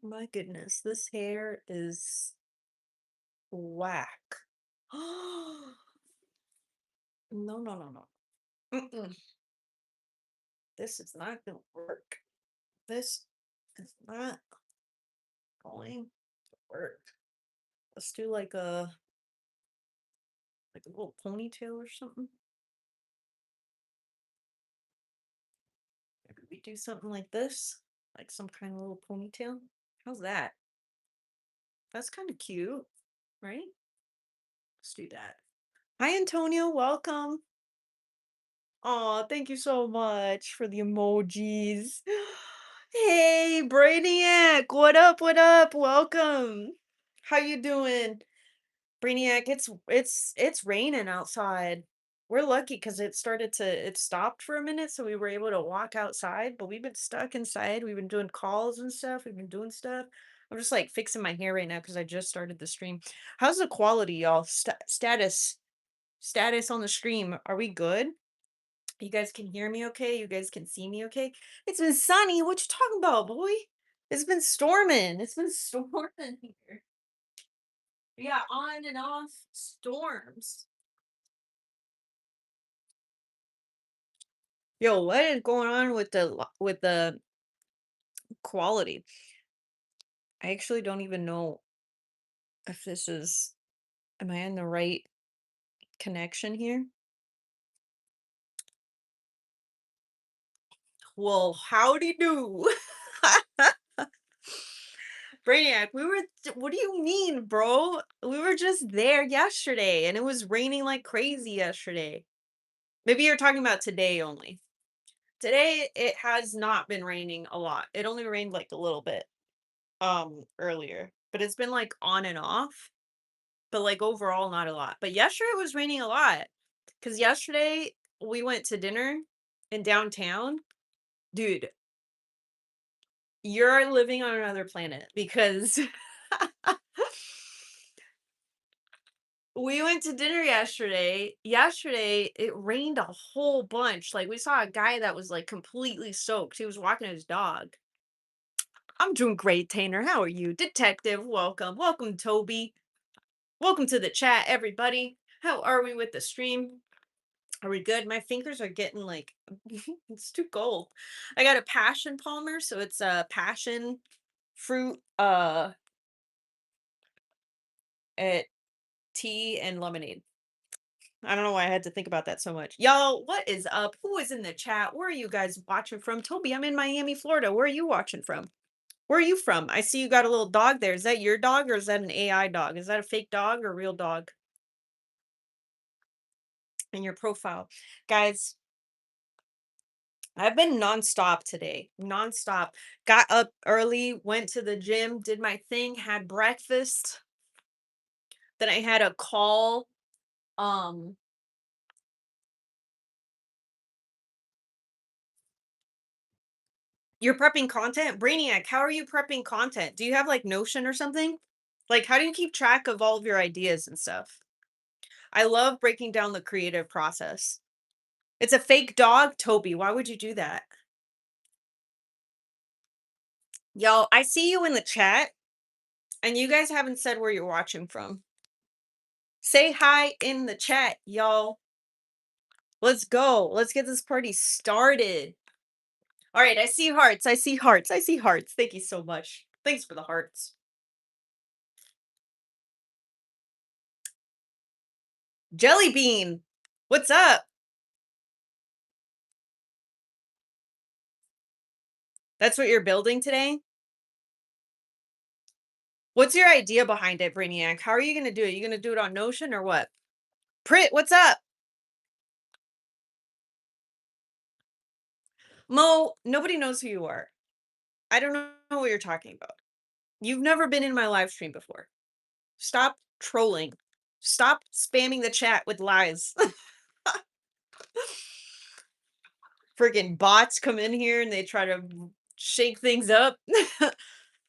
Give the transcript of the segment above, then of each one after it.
My goodness, this hair is whack. No, no, no, no. Mm-mm. This is not gonna work. This is not going to work. Let's do like a little ponytail or something. Maybe we do something like this, like some kind of little ponytail. How's that? That's kind of cute, right? Let's do that. Hi, Antonio. Welcome. Oh, thank you so much for the emojis. Hey, Brainiac. What up? What up? Welcome. How you doing? Brainiac, it's raining outside. We're lucky because it stopped for a minute, so we were able to walk outside, but we've been stuck inside. We've been doing calls and stuff. We've been doing stuff. I'm just like fixing my hair right now because I just started the stream. How's the quality, y'all? Status on the stream. Are we good? You guys can hear me okay? You guys can see me okay? It's been sunny. What you talking about, boy? It's been storming. It's been storming here. Yeah, on and off storms. Yo, what is going on with the quality? I actually don't even know if this is am I in the right connection here? Well, howdy do. Brainiac, what do you mean, bro? We were just there yesterday and it was raining like crazy yesterday. Maybe you're talking about today only. Today it has not been raining a lot. It only rained like a little bit earlier, but it's been like on and off, but like overall not a lot. But yesterday it was raining a lot cuz yesterday we went to dinner in downtown. Dude, you're living on another planet because we went to dinner yesterday. Yesterday, it rained a whole bunch. Like, we saw a guy that was, like, completely soaked. He was walking his dog. I'm doing great, Tanner. How are you? Detective, welcome. Welcome, Toby. Welcome to the chat, everybody. How are we with the stream? Are we good? My fingers are getting, like it's too cold. I got a passion palmer, so it's a passion fruit, at tea and lemonade. I don't know why I had to think about that so much. Y'all, what is up? Who is in the chat? Where are you guys watching from? Toby, I'm in Miami, Florida. Where are you watching from? Where are you from? I see you got a little dog there. Is that your dog or is that an AI dog? Is that a fake dog or a real dog in your profile? Guys, I've been nonstop today. Nonstop. Got up early, went to the gym, did my thing, had breakfast. Then I had a call. Um, You're prepping content? Brainiac, how are you prepping content? Do you have like Notion or something? Like, how do you keep track of all of your ideas and stuff? I love breaking down the creative process. It's a fake dog, Toby. Why would you do that? Y'all, I see you in the chat, and you guys haven't said where you're watching from. Say hi in the chat, y'all. Let's go. Let's get this party started. All right, I see hearts. I see hearts. I see hearts. Thank you so much. Thanks for the hearts. Jelly bean, what's up? That's what you're building today? What's your idea behind it, Brainiac? How are you gonna do it? You gonna do it on Notion or what? Prit, what's up? Mo, nobody knows who you are. I don't know what you're talking about. You've never been in my live stream before. Stop trolling. Stop spamming the chat with lies. Freaking bots come in here and they try to shake things up.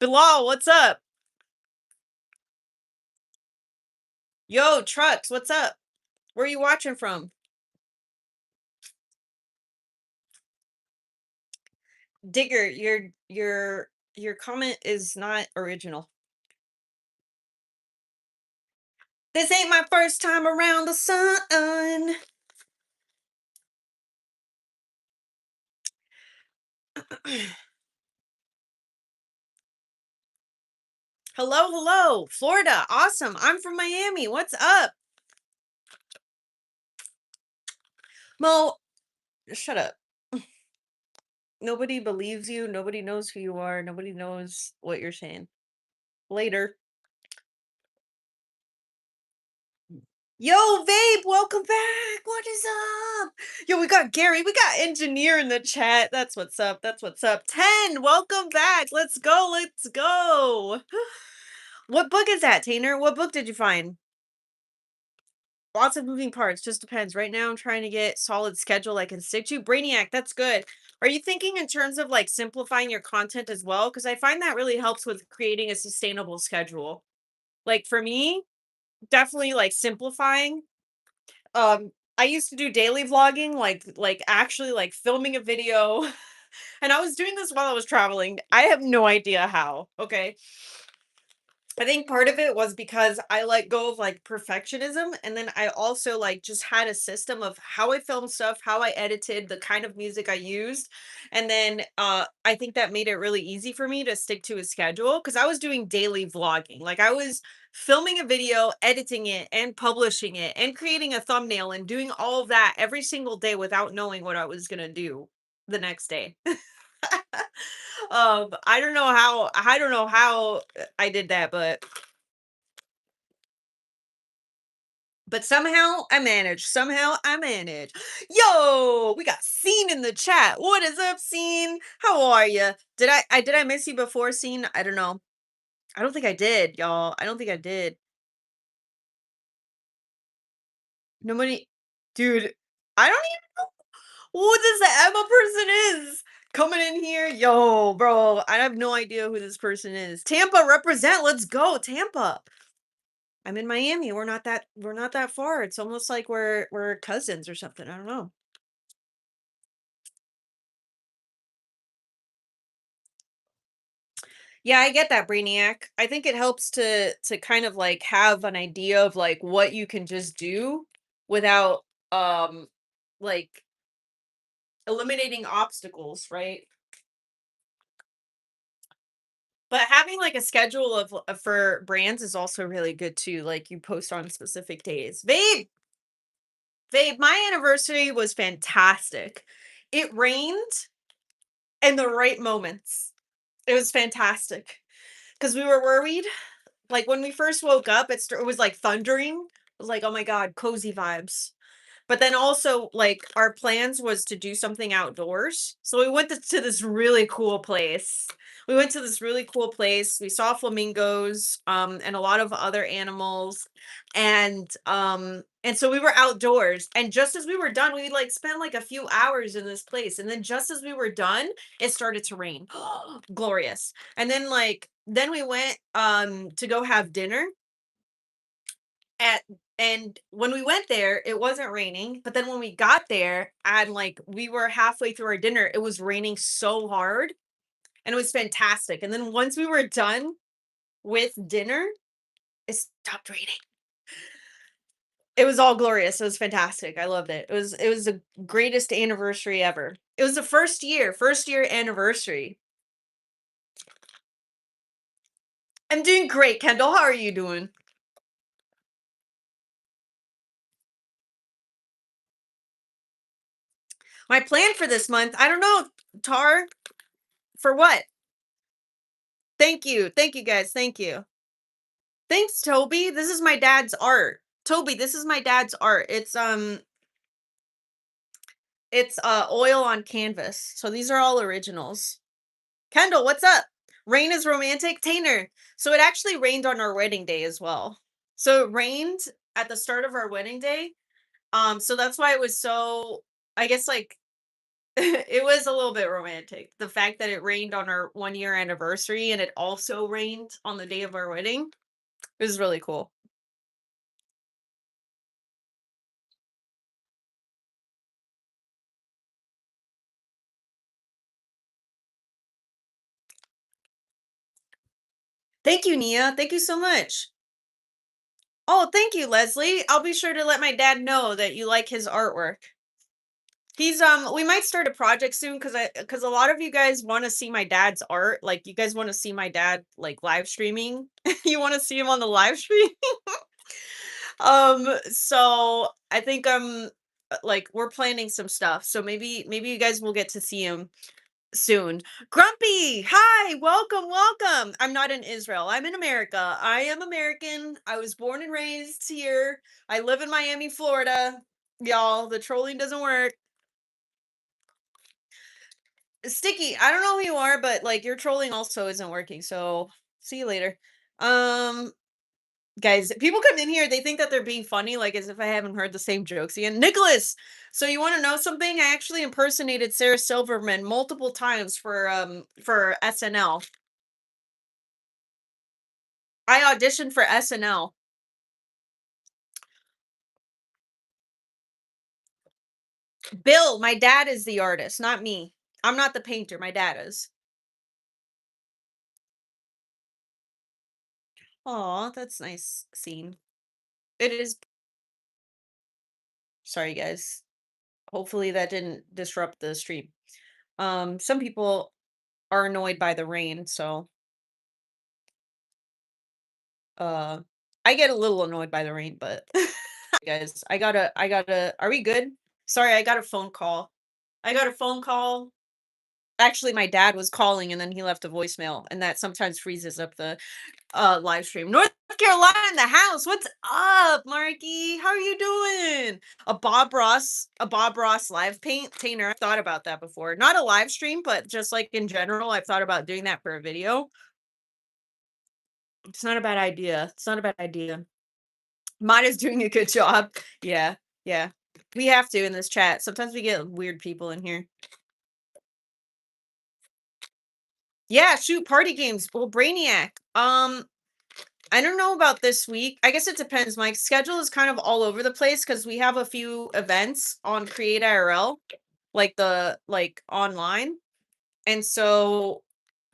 Bilal, what's up? Yo, Trucks, what's up? Where are you watching from? Digger, you're Your comment is not original. This ain't my first time around the sun. Hello, hello, Florida. Awesome. I'm from Miami. What's up? Mo, shut up. Nobody believes you. Nobody knows who you are. Nobody knows what you're saying. Later. Yo, Vape, welcome back. What is up? Yo, we got Gary. We got engineer in the chat. That's what's up. That's what's up. 10, welcome back. Let's go. Let's go. What book is that, Tainer? What book did you find? Lots of moving parts. Just depends. Right now, I'm trying to get solid schedule I can stick to. Brainiac, that's good. Are you thinking in terms of like simplifying your content as well? Because I find that really helps with creating a sustainable schedule. Like for me, definitely like simplifying. I used to do daily vlogging, like actually like filming a video, and I was doing this while I was traveling. I have no idea how. Okay. I think part of it was because I let go of like perfectionism, and then I also like just had a system of how I filmed stuff, how I edited, the kind of music I used. And then I think that made it really easy for me to stick to a schedule because I was doing daily vlogging. Like I was filming a video, editing it and publishing it and creating a thumbnail and doing all of that every single day without knowing what I was going to do the next day. I don't know how I did that, but somehow I managed. Somehow I managed. Yo, we got Scene in the chat. What is up, Scene? How are you? Did I miss you before, Scene? I don't know. I don't think I did, y'all. I don't think I did. Nobody, dude. I don't even know who this Emma person is coming in here. Yo, bro, I have no idea who this person is. Tampa represent. Let's go, Tampa. I'm in Miami. We're not that far. It's almost like we're cousins or something. I don't know. Yeah, I get that, Brainiac. I think it helps to kind of like have an idea of like what you can just do without like eliminating obstacles, right? But having like a schedule of for brands is also really good too. Like you post on specific days. Babe, my anniversary was fantastic. It rained in the right moments. It was fantastic because we were worried. Like when we first woke up, it was like thundering. It was like, oh my God, cozy vibes. But then also, like, our plans was to do something outdoors. So we went to this really cool place. We went to this really cool place. We saw flamingos, and a lot of other animals. And so we were outdoors. And just as we were done, we like spent like a few hours in this place. And then just as we were done, it started to rain. Glorious. And then then we went to go have dinner at and when we went there, it wasn't raining, but then when we got there and like we were halfway through our dinner, it was raining so hard and it was fantastic. And then once we were done with dinner, it stopped raining. It was all glorious. It was fantastic. I loved it. It was the greatest anniversary ever. It was the first year anniversary. I'm doing great, Kendall. How are you doing? My plan for this month, I don't know, Tar, for what? Thank you. Thank you guys. Thank you. Thanks, Toby. This is my dad's art. Toby, this is my dad's art. It's oil on canvas. So these are all originals. Kendall, what's up? Rain is romantic. Tainer. So it actually rained on our wedding day as well. So it rained at the start of our wedding day. So that's why it was so, I guess like it was a little bit romantic. The fact that it rained on our 1 year anniversary and it also rained on the day of our wedding. It was really cool. Thank you, Nia. Thank you so much. Oh, thank you, Leslie. I'll be sure to let my dad know that you like his artwork. He's we might start a project soon because a lot of you guys want to see my dad's art. Like you guys want to see my dad like live streaming. You want to see him on the live stream. So I think like we're planning some stuff. So maybe you guys will get to see him soon. Grumpy, hi, welcome, welcome. I'm not in Israel. I'm in America. I am American. I was born and raised here. I live in Miami, Florida. Y'all, the trolling doesn't work. Sticky, I don't know who you are, but like your trolling also isn't working. So see you later. Um, guys, people come in here, they think that they're being funny, like as if I haven't heard the same jokes again. Nicholas, so you want to know something? I actually impersonated Sarah Silverman multiple times for SNL. I auditioned for SNL. Bill, my dad is the artist, not me. I'm not the painter, my dad is. Aw, that's nice scene. It is. Sorry, guys. Hopefully that didn't disrupt the stream. Some people are annoyed by the rain, so uh I get a little annoyed by the rain, but guys, I gotta are we good? Sorry, I got a phone call. I got a phone call. Actually, my dad was calling and then he left a voicemail, and that sometimes freezes up the live stream. North Carolina in the house. What's up, Marky? How are you doing? A Bob Ross live painter. I thought about that before. Not a live stream, but just like in general, I've thought about doing that for a video. It's not a bad idea. It's not a bad idea. Mine is doing a good job. Yeah, yeah. We have to in this chat. Sometimes we get weird people in here. Yeah, shoot, party games. Well, Brainiac. I don't know about this week. I guess it depends. My schedule is kind of all over the place because we have a few events on Create IRL, like online. And so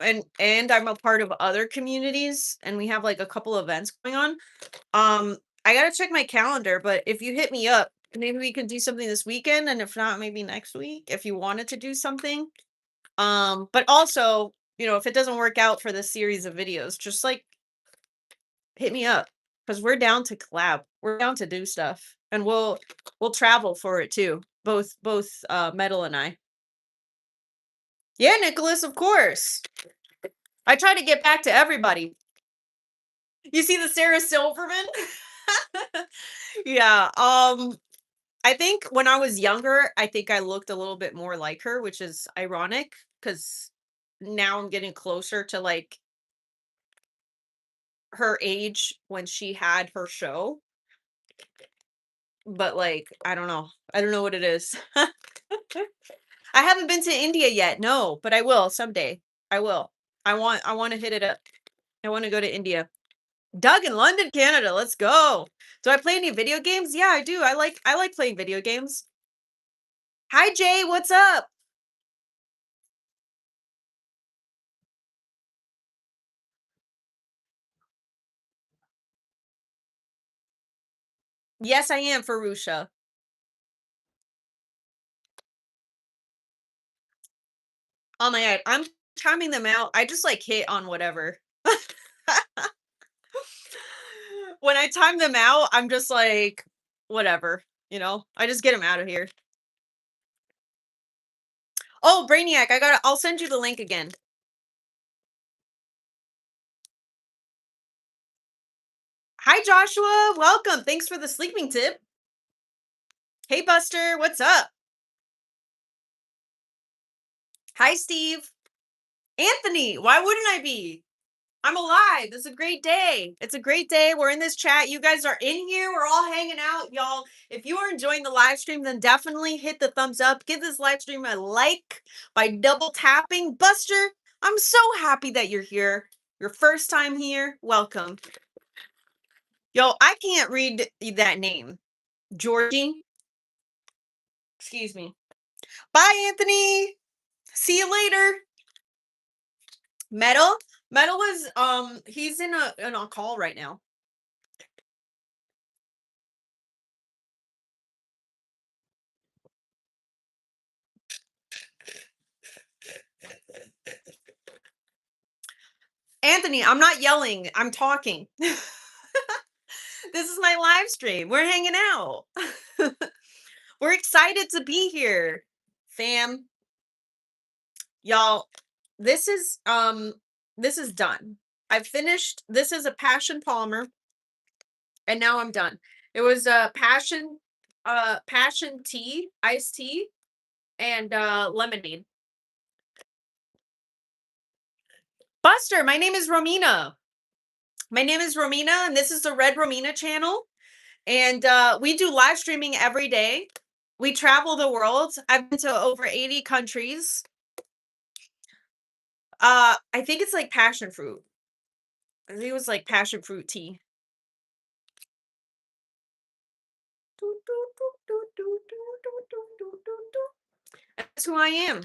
and I'm a part of other communities and we have like a couple events going on. I gotta check my calendar, but if you hit me up, maybe we can do something this weekend, and if not, maybe next week if you wanted to do something. But also, if it doesn't work out for this series of videos, just like hit me up because we're down to collab. We're down to do stuff, and we'll travel for it too. Both Metal and I. Yeah, Nicholas, of course. I try to get back to everybody. You see the Sarah Silverman? Yeah. I think when I was younger, I think I looked a little bit more like her, which is ironic because now I'm getting closer to like her age when she had her show. But like, I don't know. I don't know what it is. I haven't been to India yet. No, but I will someday. I will. I want to hit it up. I want to go to India. Doug in London, Canada. Let's go. Do I play any video games? Yeah, I do. I like playing video games. Hi Jay, what's up? Yes, I am, Farusha. Oh my god, I'm timing them out. I just like hit on whatever. When I time them out, I'm just like, whatever, I just get them out of here. Oh, Brainiac, I'll send you the link again. Hi, Joshua. Welcome. Thanks for the sleeping tip. Hey, Buster. What's up? Hi, Steve. Anthony. Why wouldn't I be? I'm alive. It's a great day. It's a great day. We're in this chat. You guys are in here. We're all hanging out. Y'all, if you are enjoying the live stream, then definitely hit the thumbs up. Give this live stream a like by double tapping. Buster, I'm so happy that you're here. Your first time here. Welcome. Yo, I can't read that name. Georgie. Excuse me. Bye, Anthony. See you later. Metal. Metal is he's in a call right now. Anthony, I'm not yelling. I'm talking. This is my live stream. We're hanging out. We're excited to be here. Fam, y'all, this is this is done. I've finished. This is a passion palmer and now I'm done. It was a passion tea, iced tea and lemonade. Buster, my name is Romina. My name is Romina and this is the Red Romina channel. And we do live streaming every day. We travel the world. I've been to over 80 countries. I think it's like passion fruit. I think it was like passion fruit tea. That's who I am.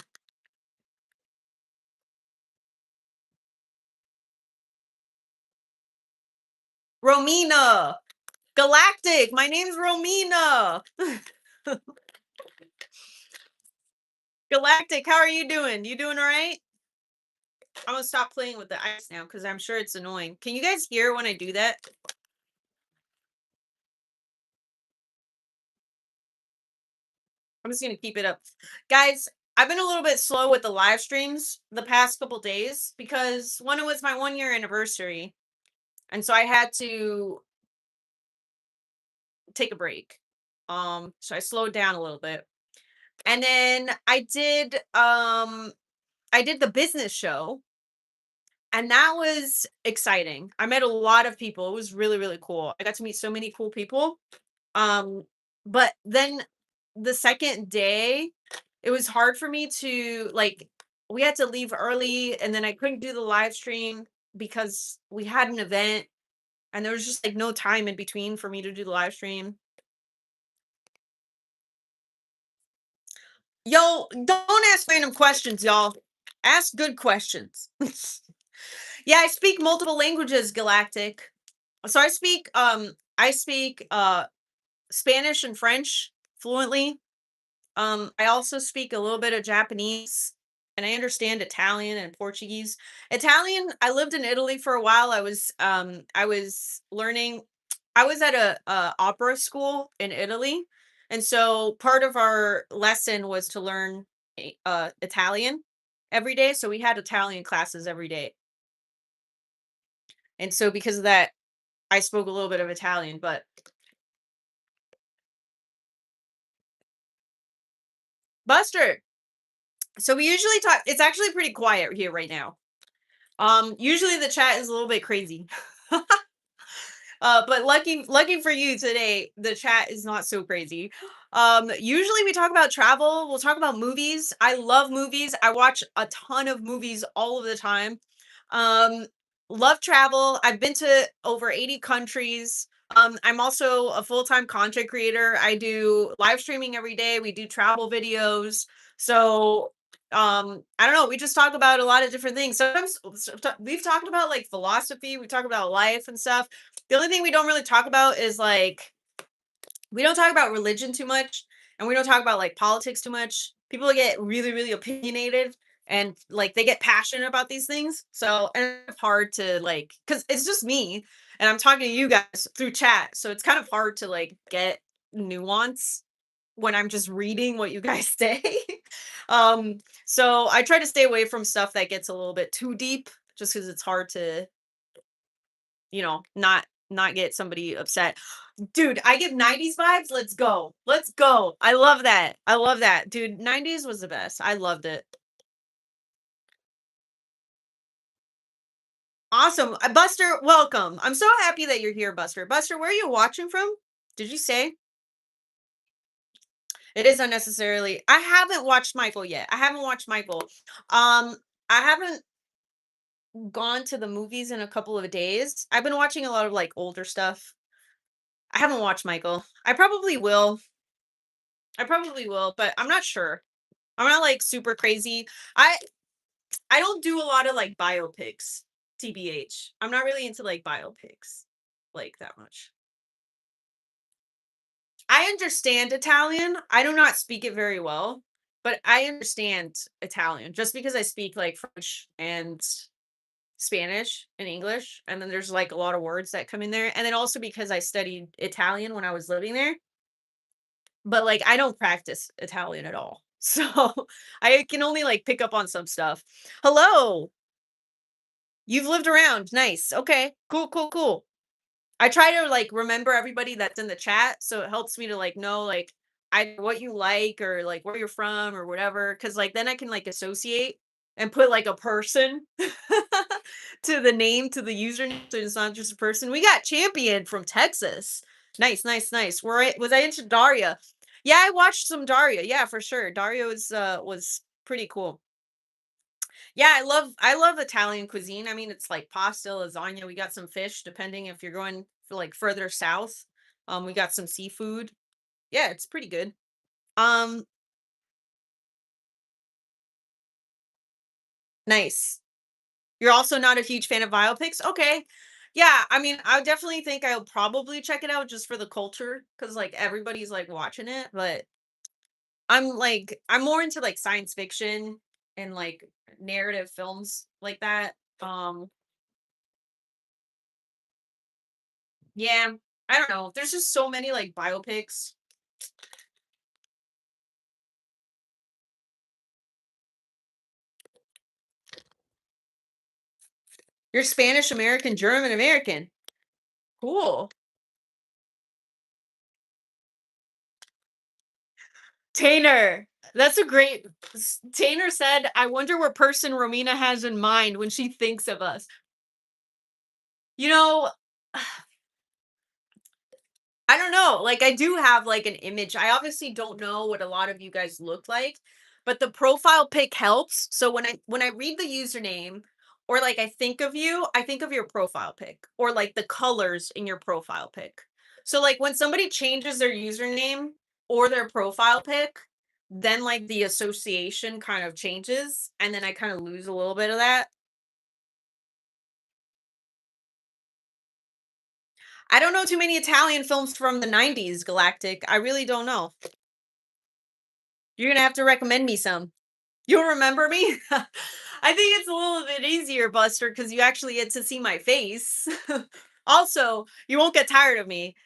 Romina. Galactic. My name's Romina. Galactic, how are you doing? You doing all right? I'm gonna stop playing with the ice now because I'm sure it's annoying. Can you guys hear when I do that? I'm just gonna keep it up. Guys, I've been a little bit slow with the live streams the past couple days because one, it was my 1 year anniversary. And so I had to take a break. So I slowed down a little bit. And then I did the business show and that was exciting. I met a lot of people. It was really, really cool. I got to meet so many cool people. Um, but then the second day, it was hard for me to like we had to leave early and then I couldn't do the live stream because we had an event and there was just like no time in between for me to do the live stream. Yo, don't ask random questions, y'all. Ask good questions. Yeah, I speak multiple languages, Galactic. So I speak Spanish and French fluently. I also speak a little bit of Japanese and I understand Italian and Portuguese. Italian, I lived in Italy for a while. I was learning I was at a opera school in Italy. And so part of our lesson was to learn Italian every day. So we had Italian classes every day. And so because of that, I spoke a little bit of Italian, but Buster, so we usually talk it's actually pretty quiet here right now. Usually the chat is a little bit crazy. But lucky for you today, the chat is not so crazy. Usually we talk about travel, we'll talk about movies. I love movies. I watch a ton of movies all of the time. Um, love travel. I've been to over 80 countries. I'm also a full-time content creator. I do live streaming every day. We do travel videos. So I don't know, we just talk about a lot of different things. We've talked about like philosophy, we talk about life and stuff. The only thing we don't really talk about is like we don't talk about religion too much and we don't talk about like politics too much. People get really, really opinionated and like they get passionate about these things. So and it's hard to like because it's just me and I'm talking to you guys through chat. So it's kind of hard to like get nuance when I'm just reading what you guys say. So I try to stay away from stuff that gets a little bit too deep just because it's hard to, not get somebody upset. Dude, I give 90s vibes. Let's go. Let's go. I love that. I love that. Dude, 90s was the best. I loved it. Awesome. Buster, welcome. I'm so happy that you're here, Buster. Buster, where are you watching from? Did you say? It is unnecessarily. I haven't watched Michael yet. I haven't watched Michael. I haven't gone to the movies in a couple of days. I've been watching a lot of like older stuff. I haven't watched Michael. I probably will. I probably will, but I'm not sure. I'm not like super crazy. I I don't do a lot of like biopics. TBH. I'm not really into like biopics like that much. I understand Italian. I do not speak it very well, but I understand Italian just because I speak like French and Spanish and English. And then there's like a lot of words that come in there. And then also because I studied Italian when I was living there, but like I don't practice Italian at all. So I can only like pick up on some stuff. Hello, you've lived around. Nice. Okay. Cool, cool, cool. I try to like remember everybody that's in the chat, so it helps me to like know like either what you like or like where you're from or whatever. Cause like then I can like associate and put like a person to the name to the username, so it's not just a person. We got Champion from Texas. Nice, nice, nice. Was I into Daria? Yeah, I watched some Daria. Yeah, for sure. Daria was pretty cool. Yeah, I love Italian cuisine. I mean, it's like pasta, lasagna. We got some fish, depending if you're going for like further south. We got some seafood. Yeah, it's pretty good. Um, nice. You're also not a huge fan of biopics? Okay. Yeah, I mean, I definitely think I'll probably check it out just for the culture because like everybody's like watching it, but I'm more into like science fiction and like narrative films like that. Yeah, I don't know. There's just so many like biopics. You're Spanish American, German American. Cool. Tanner. That's a great Tanner said, I wonder what person Romina has in mind when she thinks of us. You know, I don't know. Like I do have like an image. I obviously don't know what a lot of you guys look like, but the profile pic helps. So when I read the username or like I think of you, I think of your profile pic or like the colors in your profile pic. So like when somebody changes their username or their profile pic, then like the association kind of changes and then I kind of lose a little bit of that. I don't know too many Italian films from the 90s, Galactic. I really don't know. You're gonna have to recommend me some. You'll remember me? I think it's a little bit easier, Buster, because you actually get to see my face. Also, you won't get tired of me.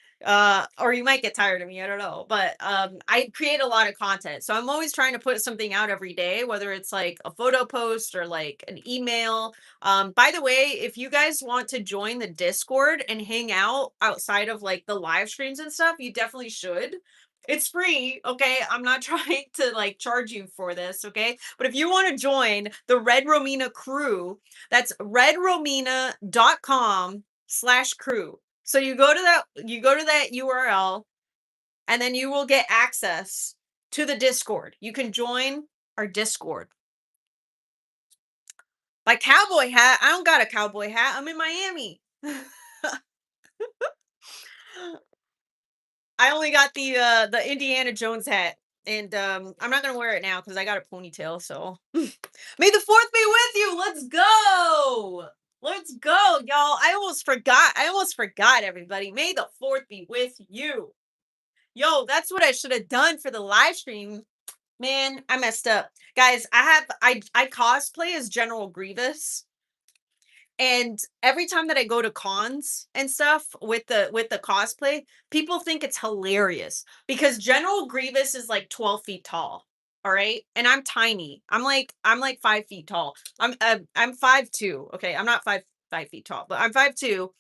Or you might get tired of me, I don't know. But I create a lot of content. So I'm always trying to put something out every day, whether it's like a photo post or like an email. By the way, if you guys want to join the Discord and hang out outside of like the live streams and stuff, you definitely should. It's free, okay? I'm not trying to like charge you for this, okay? But if you want to join the Red Romina crew, that's redromina.com/crew. So you go to that URL and then you will get access to the Discord. You can join our Discord. My cowboy hat, I don't got a cowboy hat. I'm in Miami. I only got the Indiana Jones hat, and I'm not gonna wear it now because I got a ponytail. So may the fourth be with you. Let's go. Let's go, y'all. I almost forgot. I almost forgot, everybody. May the fourth be with you. Yo, that's what I should have done for the live stream. Man, I messed up. Guys, I cosplay as General Grievous. And every time that I go to cons and stuff with the cosplay, people think it's hilarious because General Grievous is like 12 feet tall. All right. And I'm tiny. I'm like 5 feet tall. I'm 5'2". Okay. I'm not 5 feet tall, but I'm 5'2".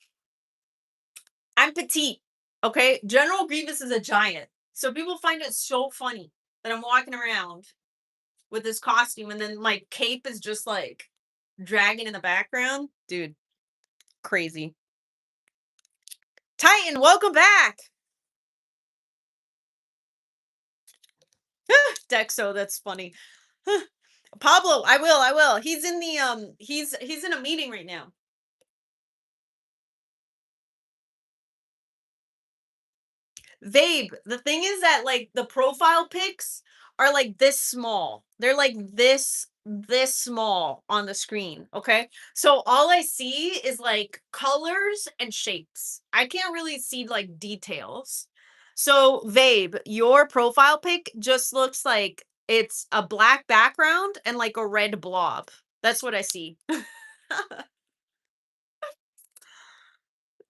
I'm petite. Okay. General Grievous is a giant. So people find it so funny that I'm walking around with this costume and then my cape is just like dragging in the background. Dude, crazy. Titan, welcome back. Dexo, that's funny. Pablo, I will. He's in the he's in a meeting right now. Vabe, the thing is that like the profile pics are like this small. They're like this small on the screen, okay? So all I see is like colors and shapes. I can't really see like details. So, Vabe, your profile pic just looks like it's a black background and like a red blob. That's what I see.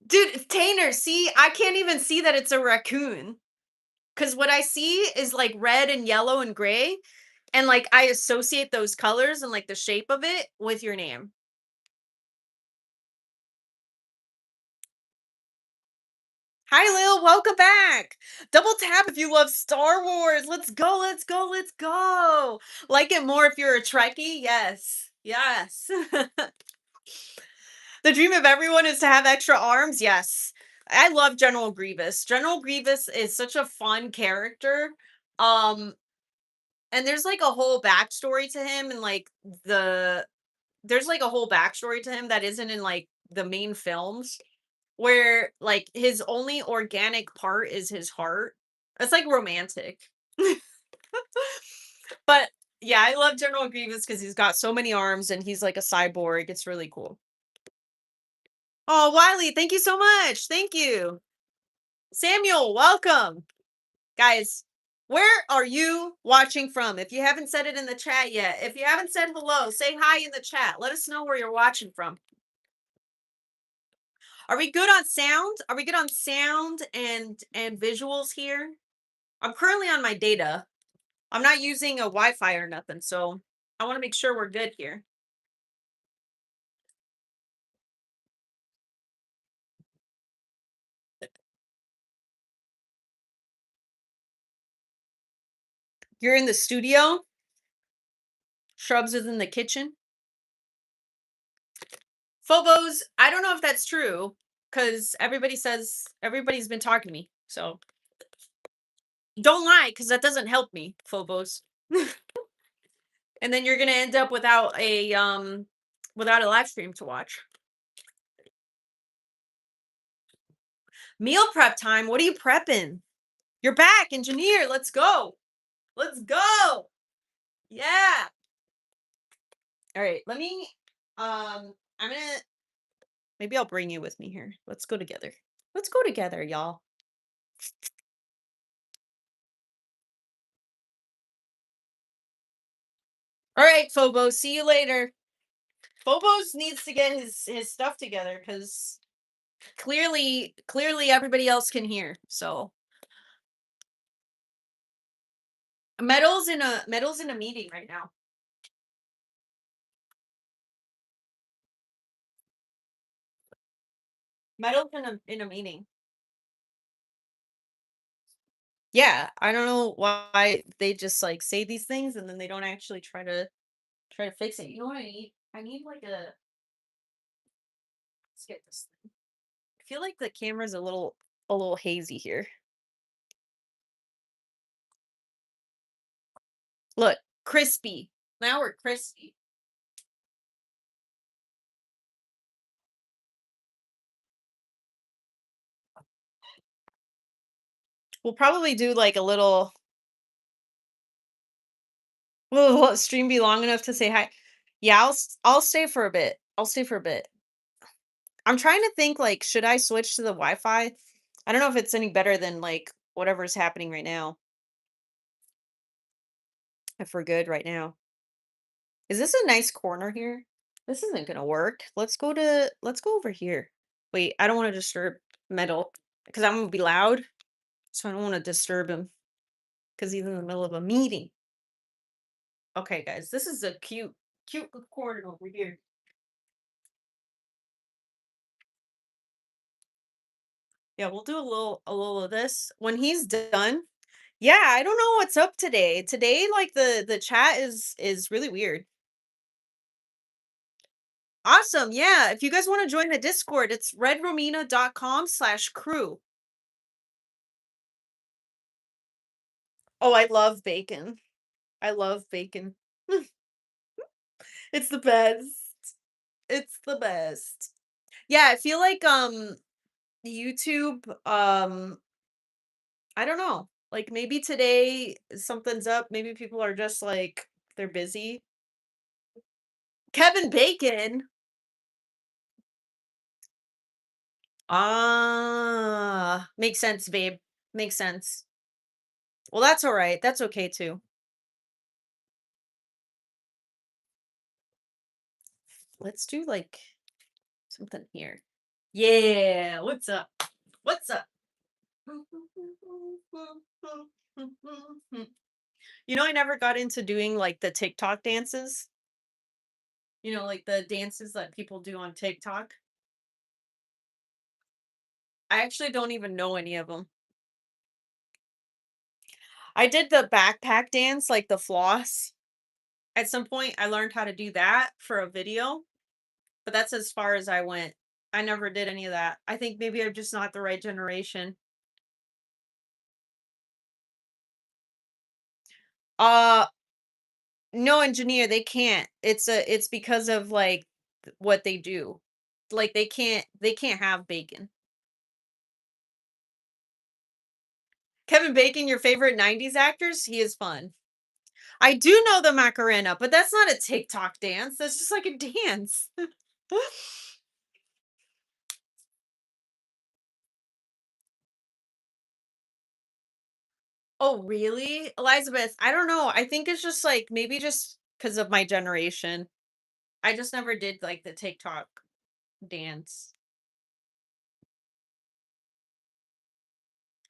Dude, Tainer, see, I can't even see that it's a raccoon. Because what I see is like red and yellow and gray. And like I associate those colors and like the shape of it with your name. Hi, Lil. Welcome back. Double tap if you love Star Wars. Let's go. Let's go. Let's go. Like it more if you're a Trekkie. Yes. Yes. The dream of everyone is to have extra arms. Yes. I love General Grievous. General Grievous is such a fun character. Um, and there's like a whole backstory to him, and like the there's like a whole backstory to him that isn't in like the main films, where like his only organic part is his heart. It's like romantic. But yeah, I love General Grievous because he's got so many arms and he's like a cyborg. It's really cool. Oh, Wiley, thank you so much. Thank you. Samuel, welcome. Guys, where are you watching from? If you haven't said it in the chat yet, if you haven't said hello, say hi in the chat. Let us know where you're watching from. Are we good on sound? Are we good on sound and visuals here? I'm currently on my data. I'm not using a Wi-Fi or nothing, so I want to make sure we're good here. You're in the studio. Shrubs is in the kitchen. Phobos, I don't know if that's true because everybody says everybody's been talking to me. So don't lie because that doesn't help me, Phobos. And then you're gonna end up without a live stream to watch. Meal prep time. What are you prepping? You're back, engineer. Let's go. Let's go. Yeah. All right. Let me I'm gonna maybe I'll bring you with me here. Let's go together. Let's go together, y'all. All right, Phobos. See you later. Phobos needs to get his stuff together because clearly everybody else can hear. So Metal's in a meeting right now. Metal's in a meeting. Yeah, I don't know why they just like say these things and then they don't actually try to fix it. You know what I need? I need like a let's get this thing. I feel like the camera's a little hazy here. Look, crispy. Now we're crispy. We'll probably do like a little will stream be long enough to say hi? Yeah, I'll stay for a bit. I'll stay for a bit. I'm trying to think like should I switch to the Wi-Fi? I don't know if it's any better than like whatever's happening right now. If we're good right now. Is this a nice corner here? This isn't gonna work. Let's go over here. Wait, I don't want to disturb Metal because I'm gonna be loud, so I don't want to disturb him because he's in the middle of a meeting. Okay, guys, this is a cute corner over here. Yeah, we'll do a little of this when he's done. Yeah, I don't know what's up today. Today, like the chat is really weird. Awesome. Yeah. If you guys want to join the Discord, it's redromina.com/crew. Oh, I love bacon. I love bacon. It's the best. It's the best. Yeah, I feel like YouTube I don't know. Like maybe today something's up. Maybe people are just like they're busy. Kevin Bacon. Ah, makes sense, babe. Makes sense. Well, that's all right. That's okay too. Let's do like something here. Yeah. What's up? What's up? You know, I never got into doing like the TikTok dances. You know, like the dances that people do on TikTok. I actually don't even know any of them. I did the backpack dance, like the floss. At some point, I learned how to do that for a video, but that's as far as I went. I never did any of that. I think maybe I'm just not the right generation. Uh no, engineer, they can't. It's because of like what they do. Like they can't have bacon. Kevin Bacon, your favorite 90s actors? He is fun. I do know the Macarena, but that's not a TikTok dance. That's just like a dance. Oh, really? Elizabeth, I don't know. I think it's just like maybe just because of my generation. I just never did like the TikTok dance.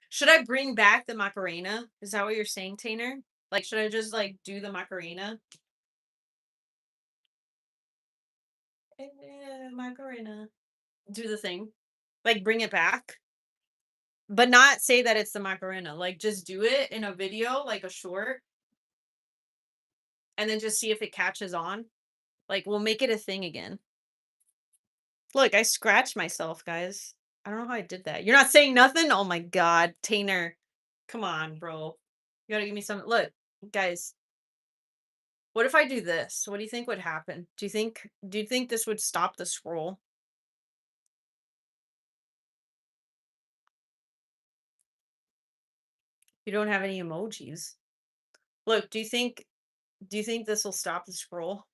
Should I bring back the Macarena? Is that what you're saying, Tainer? Like, should I just like do the Macarena? Macarena. Do the thing. Like, bring it back. But not say that it's the Macarena. Like, just do it in a video, like a short, and then just see if it catches on. Like, we'll make it a thing again. Look, I scratched myself, guys. I don't know how I did that. You're not saying nothing? Oh my god, Tainer. Come on, bro. You gotta give me some. Look, guys. What if I do this? What do you think would happen? Do you think this would stop the scroll? You don't have any emojis. Look, do you think this will stop the scroll?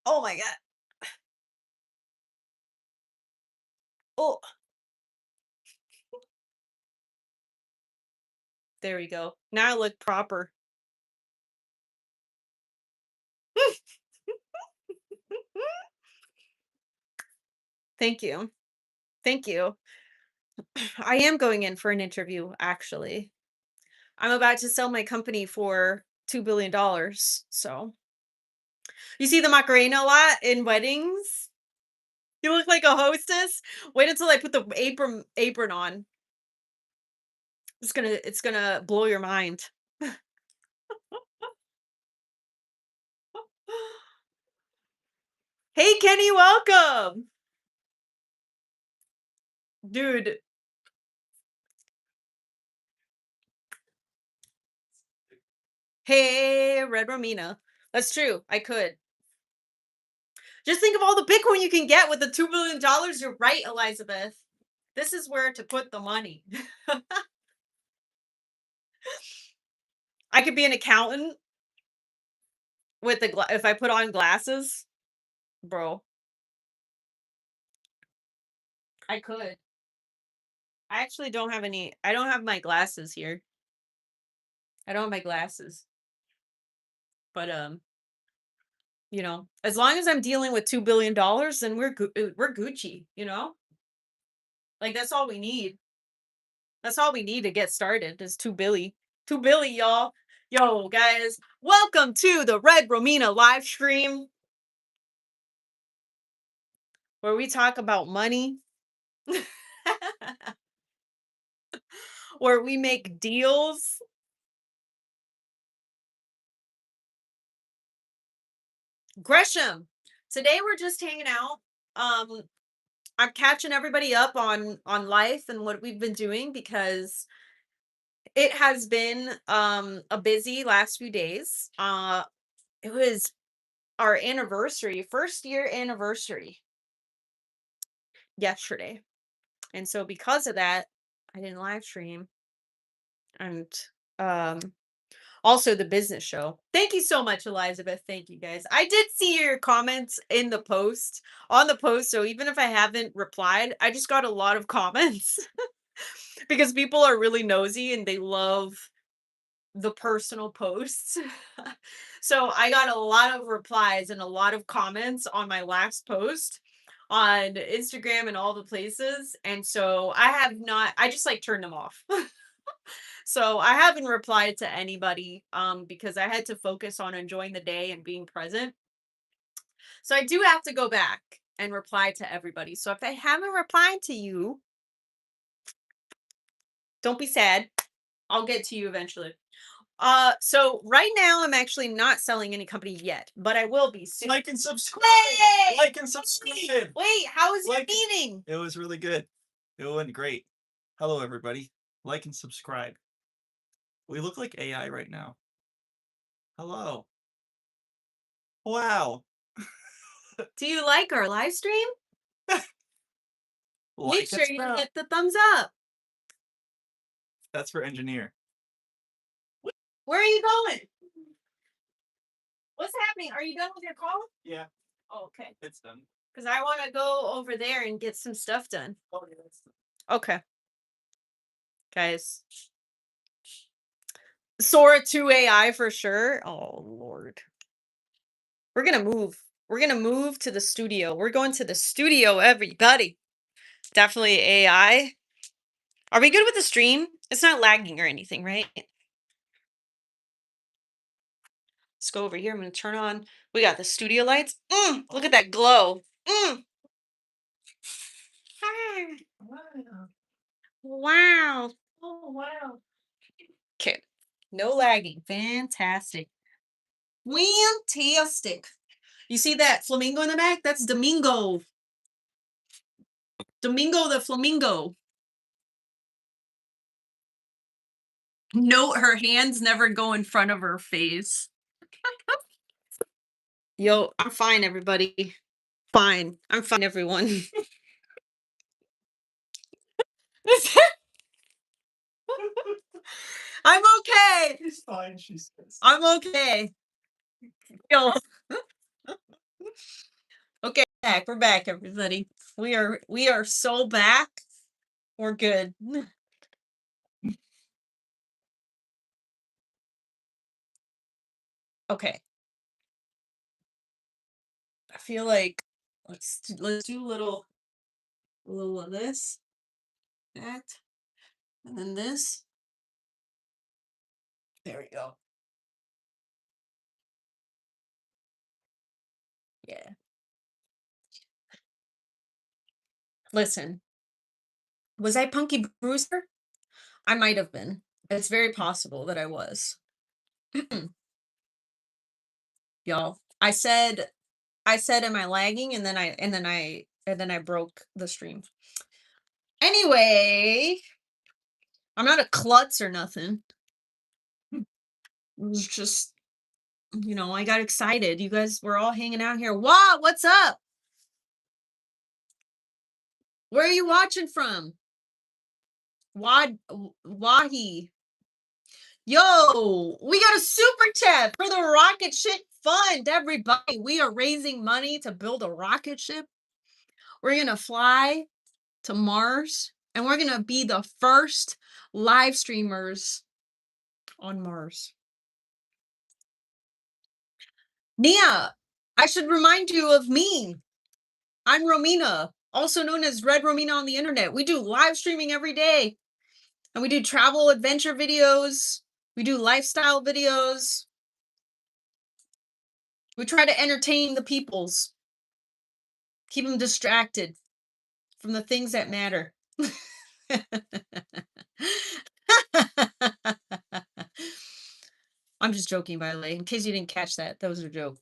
Oh my god. Oh, there we go. Now I look proper. Thank you. Thank you. I am going in for an interview, actually. I'm about to sell my company for $2 billion. So you see the Macarena a lot in weddings? You look like a hostess. Wait until I put the apron on. It's gonna blow your mind. Hey Kenny, welcome. Dude. Hey, Red Romina. That's true. I could. Just think of all the Bitcoin you can get with the $2 billion. You're right, Elizabeth. This is where to put the money. I could be an accountant with if I put on glasses, bro. I could. I actually don't have any. I don't have my glasses here. I don't have my glasses. But as long as I'm dealing with $2 billion, then we're Gucci. Like that's all we need. That's all we need to get started is 2 billy. 2 billy, y'all. Yo, guys, welcome to the Red Romina live stream where we talk about money, where we make deals. Gresham. Today we're just hanging out. Um, I'm catching everybody up on life and what we've been doing because it has been a busy last few days. It was our anniversary, first year anniversary yesterday. And so because of that, I didn't live stream and um Also the business show. Thank you so much, Elizabeth. Thank you guys. I did see your comments in the post on the post. So even if I haven't replied, I just got a lot of comments because people are really nosy and they love the personal posts. So I got a lot of replies and a lot of comments on my last post on Instagram and all the places. And so I have not, I just like turned them off. So I haven't replied to anybody because I had to focus on enjoying the day and being present. So I do have to go back and reply to everybody. So if I haven't replied to you, don't be sad. I'll get to you eventually. So right now I'm actually not selling any company yet, but I will be soon. Like and subscribe. Wait! Like and subscribe. Wait, how was your Like- meeting? It was really good. It went great. Hello, everybody. Like and subscribe. We look like AI right now. Hello. Wow. Do you like our live stream? Like Make sure and you subscribe. hit the thumbs up. That's for engineer. Where are you going? What's happening? Are you done with your call? Yeah, Oh, okay. it's done. Because I want to go over there and get some stuff done. Oh, yeah, it's done. Okay. Guys. Sora 2 AI for sure. Oh, Lord. We're going to move. We're going to move to the studio. We're going to the studio, everybody. Definitely AI. Are we good with the stream? It's not lagging or anything, right? Let's go over here. I'm going to turn on. We got the studio lights. Look at that glow. Wow. Oh, wow. Okay. No lagging. Fantastic. Fantastic. You see that flamingo in the back? That's Domingo. Domingo the flamingo. Note her hands never go in front of her face. Yo, I'm fine, everybody. Fine. I'm fine, everyone. I'm okay. She's fine, she says. I'm okay. Yo. Okay, we're back, everybody. We are so back. We're good. Okay. I feel like let's do a little of this, that, and then this. There we go. Yeah. Listen, was I Punky Brewster? I might have been. It's very possible that I was. Y'all. I said am I lagging and then I broke the stream. Anyway, I'm not a klutz or nothing. It was just I got excited. You guys were all hanging out here. Wow, what's up? Where are you watching from? Wahi. Yo, we got a super chat for the rocket ship fund, everybody. We are raising money to build a rocket ship. We're going to fly to Mars and we're going to be the first live streamers on Mars. Nia, I should remind you of me. I'm Romina, also known as REDROMINA on the internet. We do live streaming every day. And we do travel adventure videos. We do lifestyle videos. We try to entertain the peoples. Keep them distracted from the things that matter. I'm just joking, by the way. In case you didn't catch that, that was a joke.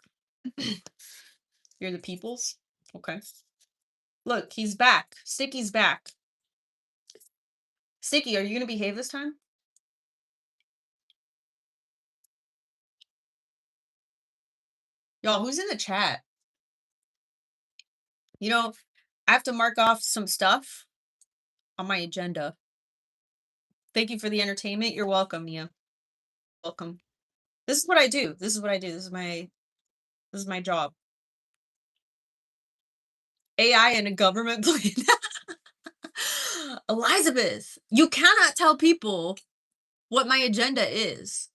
You're the peoples? Okay. Look, he's back. Sticky's back. Sticky, are you going to behave this time? Y'all, who's in the chat? I have to mark off some stuff on my agenda. Thank you for the entertainment. You're welcome, Mia. Welcome. This is what I do. This is what I do. This is my job. AI and a government plan. Elizabeth, you cannot tell people what my agenda is.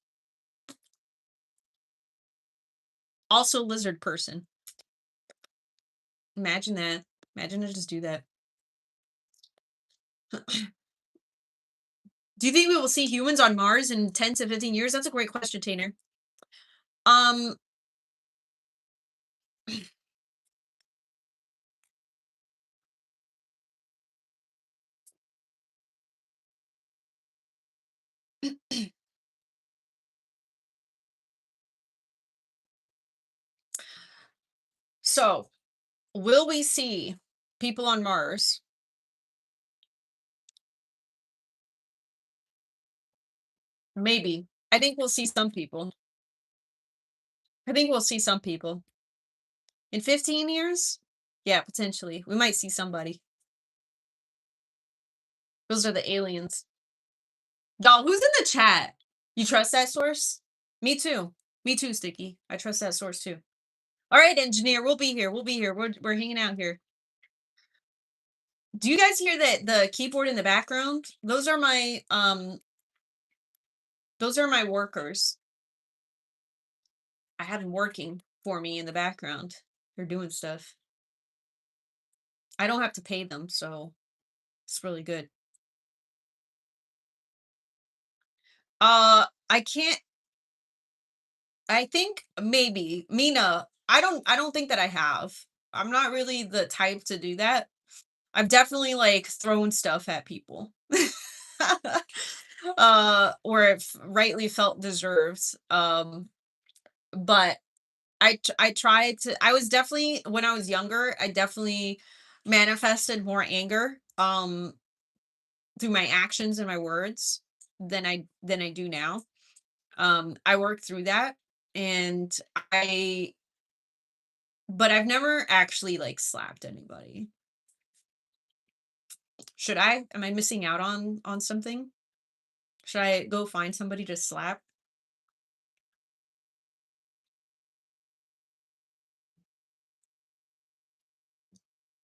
Also lizard person. Imagine that. Imagine to just do that. Do you think we will see humans on Mars in 10 to 15 years? That's a great question, Tanner. Um, so will we see people on Mars? Maybe. I think we'll see some people. I think we'll see some people. In 15 years? Yeah, potentially. We might see somebody. Those are the aliens. Dog, who's in the chat? You trust that source? Me too. Me too, Sticky. I trust that source too. All right, engineer, we'll be here. We'll be here. We're hanging out here. Do you guys hear that the keyboard in the background? Those are my workers. I have them working for me in the background. They're doing stuff. I don't have to pay them, so it's really good. I can't I think maybe Mina, I don't think that I have. I'm not really the type to do that. I've definitely like thrown stuff at people. Or if rightly felt deserved. But I tried to I was definitely when I was younger, I definitely manifested more anger through my actions and my words than I do now. I worked through that and I but I've never actually like slapped anybody. Should I? Am I missing out on something? Should I go find somebody to slap?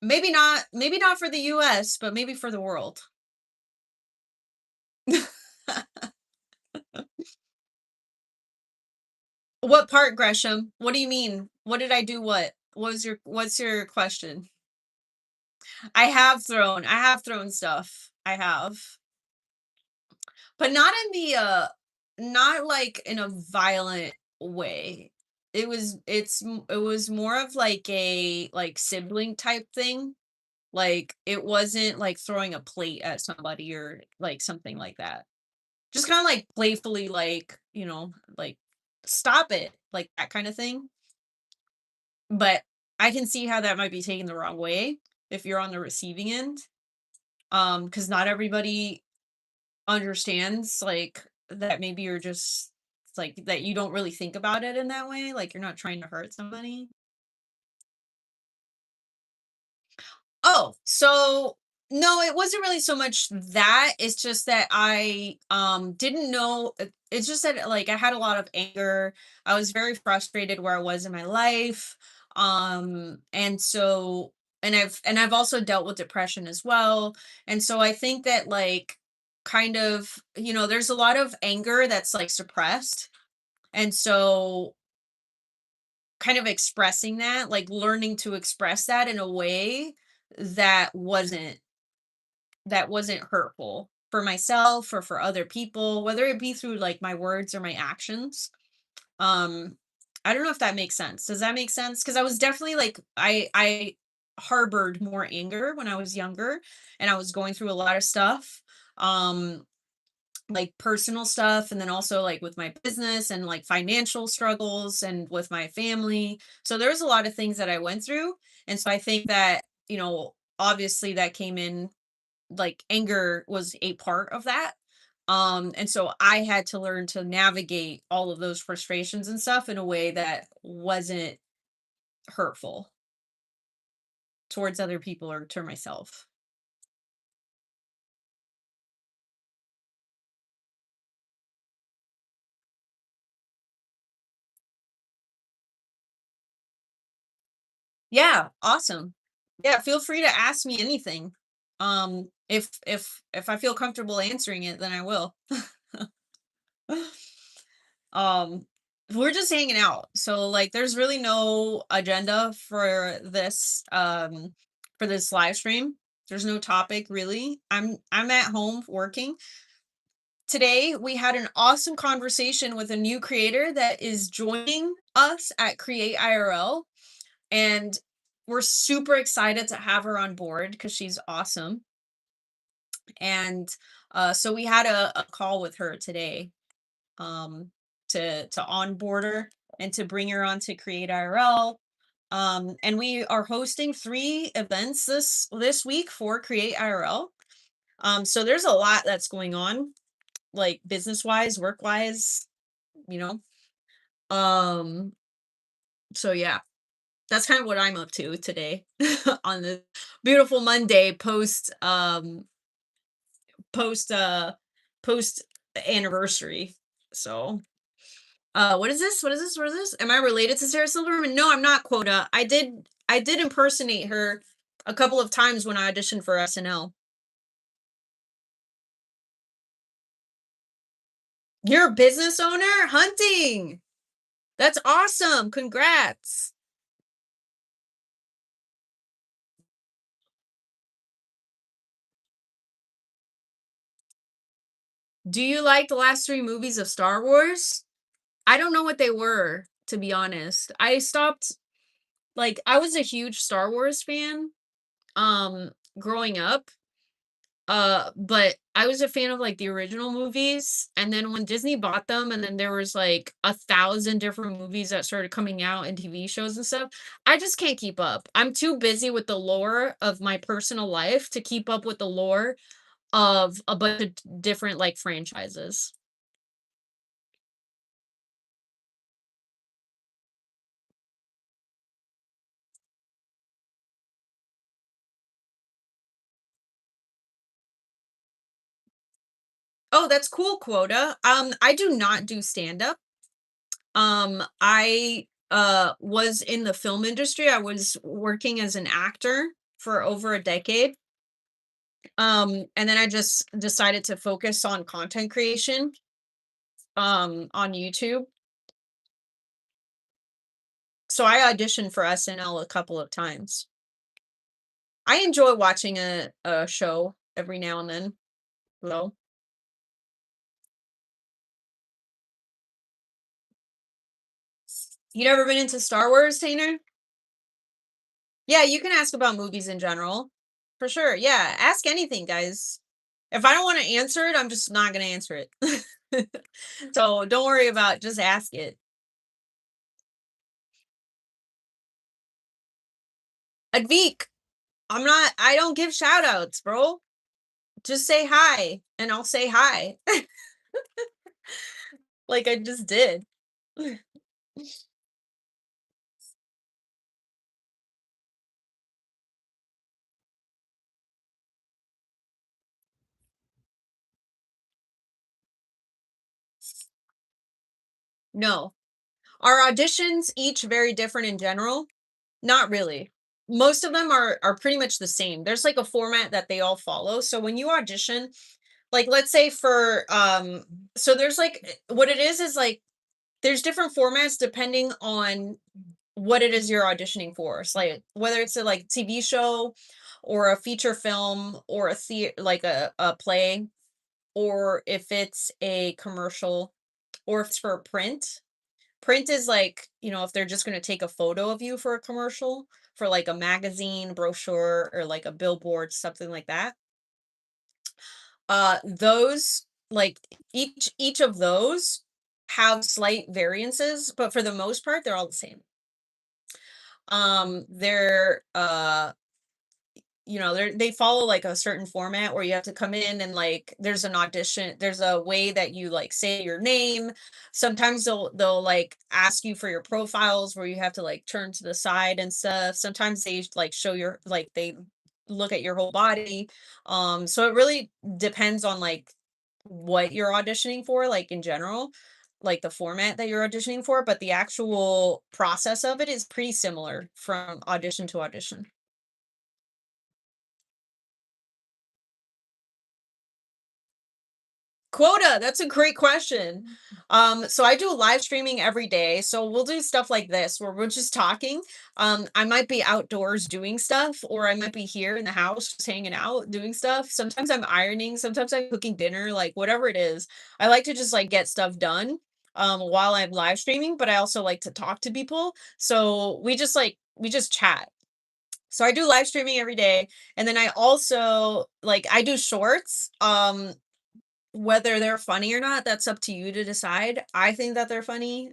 Maybe not for the US, but maybe for the world. What part, Gresham? What do you mean? What did I do what? What's your question? I have thrown stuff. I have. But not in the not like in a violent way. It was more of like a like sibling type thing. Like it wasn't like throwing a plate at somebody or like something like that. Just kind of like playfully like, like stop it, like that kind of thing. But I can see how that might be taken the wrong way if you're on the receiving end. Cuz not everybody understands like that maybe you're just like that you don't really think about it in that way, like you're not trying to hurt somebody. Oh, so no, it wasn't really so much that. It's just that I didn't know it's just that like I had a lot of anger. I was very frustrated where I was in my life. And so and I've also dealt with depression as well. And so I think that like kind of, there's a lot of anger that's like suppressed. And so kind of expressing that, like learning to express that in a way that wasn't that wasn't hurtful for myself or for other people, whether it be through like my words or my actions. Um, I don't know if that makes sense. Does that make sense? Because I was definitely like I harbored more anger when I was younger and I was going through a lot of stuff. Um, like personal stuff and then also like with my business and like financial struggles and with my family. So there's a lot of things that I went through. And so I think that, obviously that came in like anger was a part of that. And so I had to learn to navigate all of those frustrations and stuff in a way that wasn't hurtful towards other people or to myself. Yeah, awesome. Yeah, feel free to ask me anything. If I feel comfortable answering it, then I will. um, we're just hanging out. So like there's really no agenda for this live stream. There's no topic really. I'm at home working. Today we had an awesome conversation with a new creator that is joining us at Create IRL, and we're super excited to have her on board because she's awesome. And so we had a call with her today, um, to onboard her and to bring her on to Create IRL. And we are hosting 3 events this week for Create IRL. So there's a lot that's going on, like business wise, work wise, you know. Um, so yeah, that's kind of what I'm up to today on the beautiful Monday post post anniversary. So what is this? What is this? What is this? Am I related to Sarah Silverman? No, I'm not, Quota. I did impersonate her a couple of times when I auditioned for SNL. You're a business owner? Hunting. That's awesome. Congrats. Do you like the last 3 movies of Star Wars? I don't know what they were, to be honest. I stopped, like, I was a huge Star Wars fan growing up. But I was a fan of like the original movies, and then when Disney bought them, and then there was like 1,000 different movies that started coming out and TV shows and stuff, I just can't keep up. I'm too busy with the lore of my personal life to keep up with the lore of a bunch of different like franchises. Oh, that's cool, Quota. I do not do stand up. I was in the film industry. I was working as an actor for over a decade. And then I just decided to focus on content creation on YouTube. So I auditioned for SNL a couple of times. I enjoy watching a show every now and then, though. You never been into Star Wars, Tainer? Yeah, you can ask about movies in general. For sure. Yeah, ask anything, guys. If I don't want to answer it, I'm just not going to answer it. So don't worry about, just ask it. Advik, I don't give shout outs, bro. Just say hi and I'll say hi. Like I just did. No. Are auditions each very different in general? Not really. Most of them are pretty much the same. There's like a format that they all follow. So when you audition, like let's say for so there's like what it is like there's different formats depending on what it is you're auditioning for. It's like whether it's a like TV show or a feature film or like a play, or if it's a commercial, or if it's for print. Print is like, if they're just going to take a photo of you for a commercial, for like a magazine, brochure, or like a billboard, something like that. Those like each of those have slight variances, but for the most part they're all the same. They're they follow like a certain format where you have to come in and like there's an audition, there's a way that you like say your name. Sometimes they'll like ask you for your profiles where you have to like turn to the side and stuff. Sometimes they like show your like they look at your whole body. So it really depends on like what you're auditioning for, like in general. like the format that you're auditioning for, but the actual process of it is pretty similar from audition to audition. Quota, that's a great question. So I do live streaming every day. So we'll do stuff like this where we're just talking. I might be outdoors doing stuff, or I might be here in the house just hanging out doing stuff. Sometimes I'm ironing, sometimes I'm cooking dinner, like whatever it is. I like to just like get stuff done while I'm live streaming, but I also like to talk to people. So we just chat. So I do live streaming every day, and then I also like I do shorts. Whether they're funny or not, that's up to you to decide. I think that they're funny.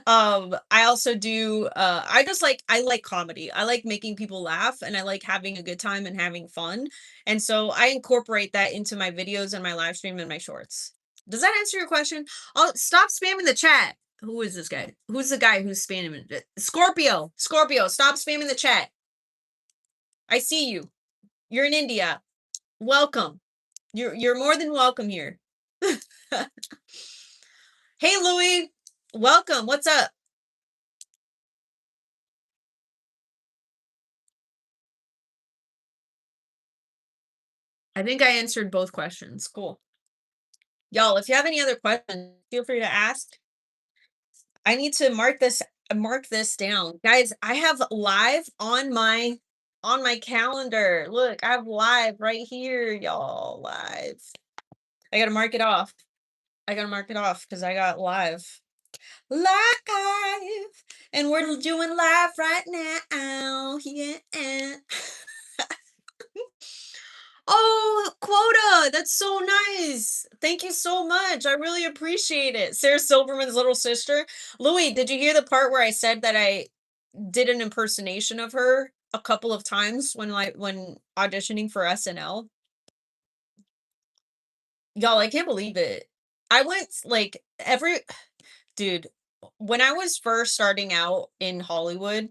I also do, I like comedy. I like making people laugh, and I like having a good time and having fun, and so I incorporate that into my videos and my live stream and my shorts. Does that answer your question? Oh, stop spamming the chat. Who is this guy? Who's the guy who's spamming it? Scorpio. Scorpio, stop spamming the chat. I see you. You're in India. Welcome. You're more than welcome here. Hey, Louie. Welcome. What's up? I think I answered both questions. Cool. Y'all, if you have any other questions, feel free to ask. I need to mark this down. Guys, I have live on my calendar. Look, I have live right here, y'all. Live. I gotta mark it off. I gotta mark it off because I got live. Live. And we're doing live right now. Yeah. Oh, quota. That's so nice. Thank you so much. I really appreciate it. Sarah Silverman's little sister. Louis, did you hear the part where I said that I did an impersonation of her a couple of times when auditioning for SNL? Y'all, I can't believe it. I went like every dude, when I was first starting out in Hollywood,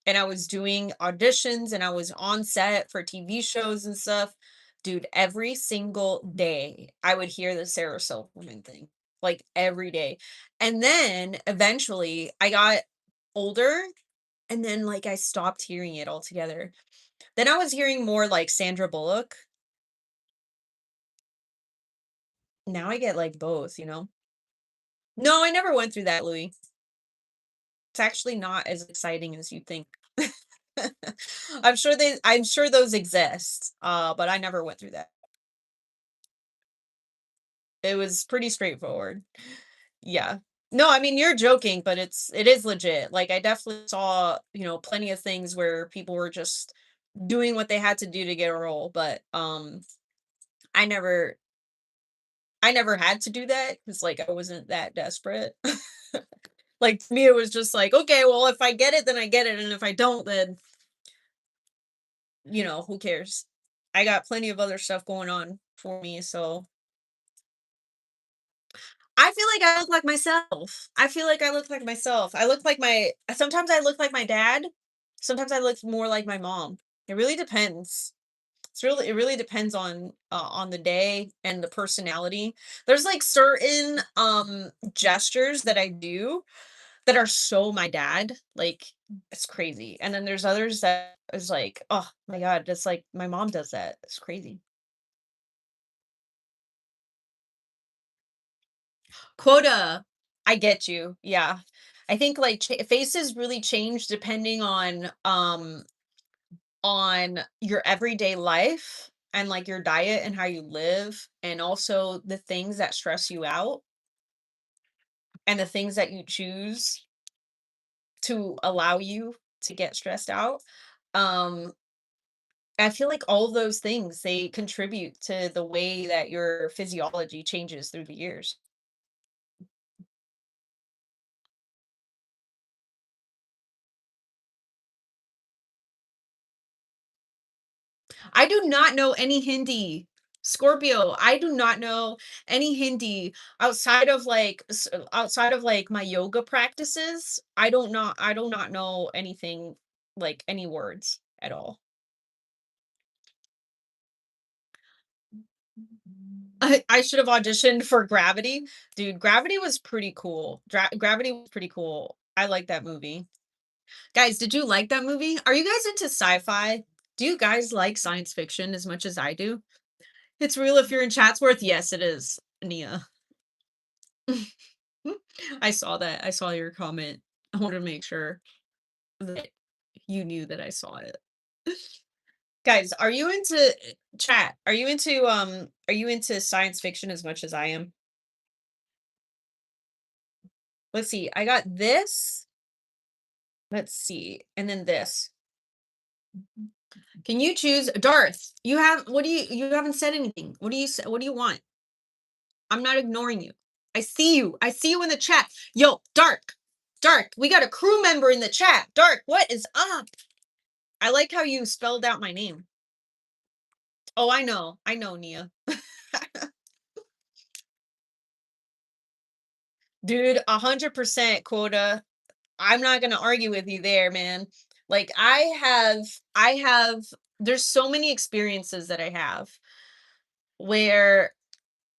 and I was doing auditions and I was on set for TV shows and stuff. Dude, every single day I would hear the Sarah Silverman thing, like every day. And then eventually I got older and then like I stopped hearing it altogether. Then I was hearing more like Sandra Bullock. Now I get like both, you know? No, I never went through that, Louis. It's actually not as exciting as you think. I'm sure those exist, but I never went through that. It was pretty straightforward. Yeah. No, I mean, you're joking, but it is legit. Like, I definitely saw, you know, plenty of things where people were just doing what they had to do to get a role, but, I never I never had to do that because like, I wasn't that desperate. Like, to me, it was just like, "Okay, well, if I get it, then I get it, and if I don't, then, you know, who cares?" I got plenty of other stuff going on for me, so I feel like I look like myself. I feel like I look like myself. I look like my sometimes I look like my dad. Sometimes I look more like my mom. It really depends. It really depends on the day and the personality. There's like certain gestures that I do that are so my dad. Like it's crazy. And then there's others that is like, oh my god, it's like my mom does that. It's crazy. Quota. I get you. Yeah. I think like faces really change depending on your everyday life and like your diet and how you live and also the things that stress you out and the things that you choose to allow you to get stressed out. Um I feel like all of those things they contribute to the way that your physiology changes through the years. I do not know any Hindi. Scorpio, I do not know any Hindi outside of like outside of like my yoga practices. I do not know anything like any words at all. I should have auditioned for Gravity. Dude, Gravity was pretty cool. Gravity was pretty cool. I like that movie. Guys, did you like that movie? Are you guys into sci-fi? Do you guys like science fiction as much as I do? It's real if you're in Chatsworth. Yes, it is, Nia. I saw that. I saw your comment. I wanted to make sure that you knew that I saw it. Guys, are you into chat? Are you into science fiction as much as I am? Let's see. I got this. Let's see. And then this. Can you choose Darth? You have what do you haven't said anything. What do you want? I'm not ignoring you. I see you. I see you in the chat. Yo, Dark. Dark, we got a crew member in the chat. Dark, what is up? I like how you spelled out my name. Oh, I know. I know, Nia. Dude, 100% quota. I'm not gonna argue with you there, man. Like I have there's so many experiences that I have where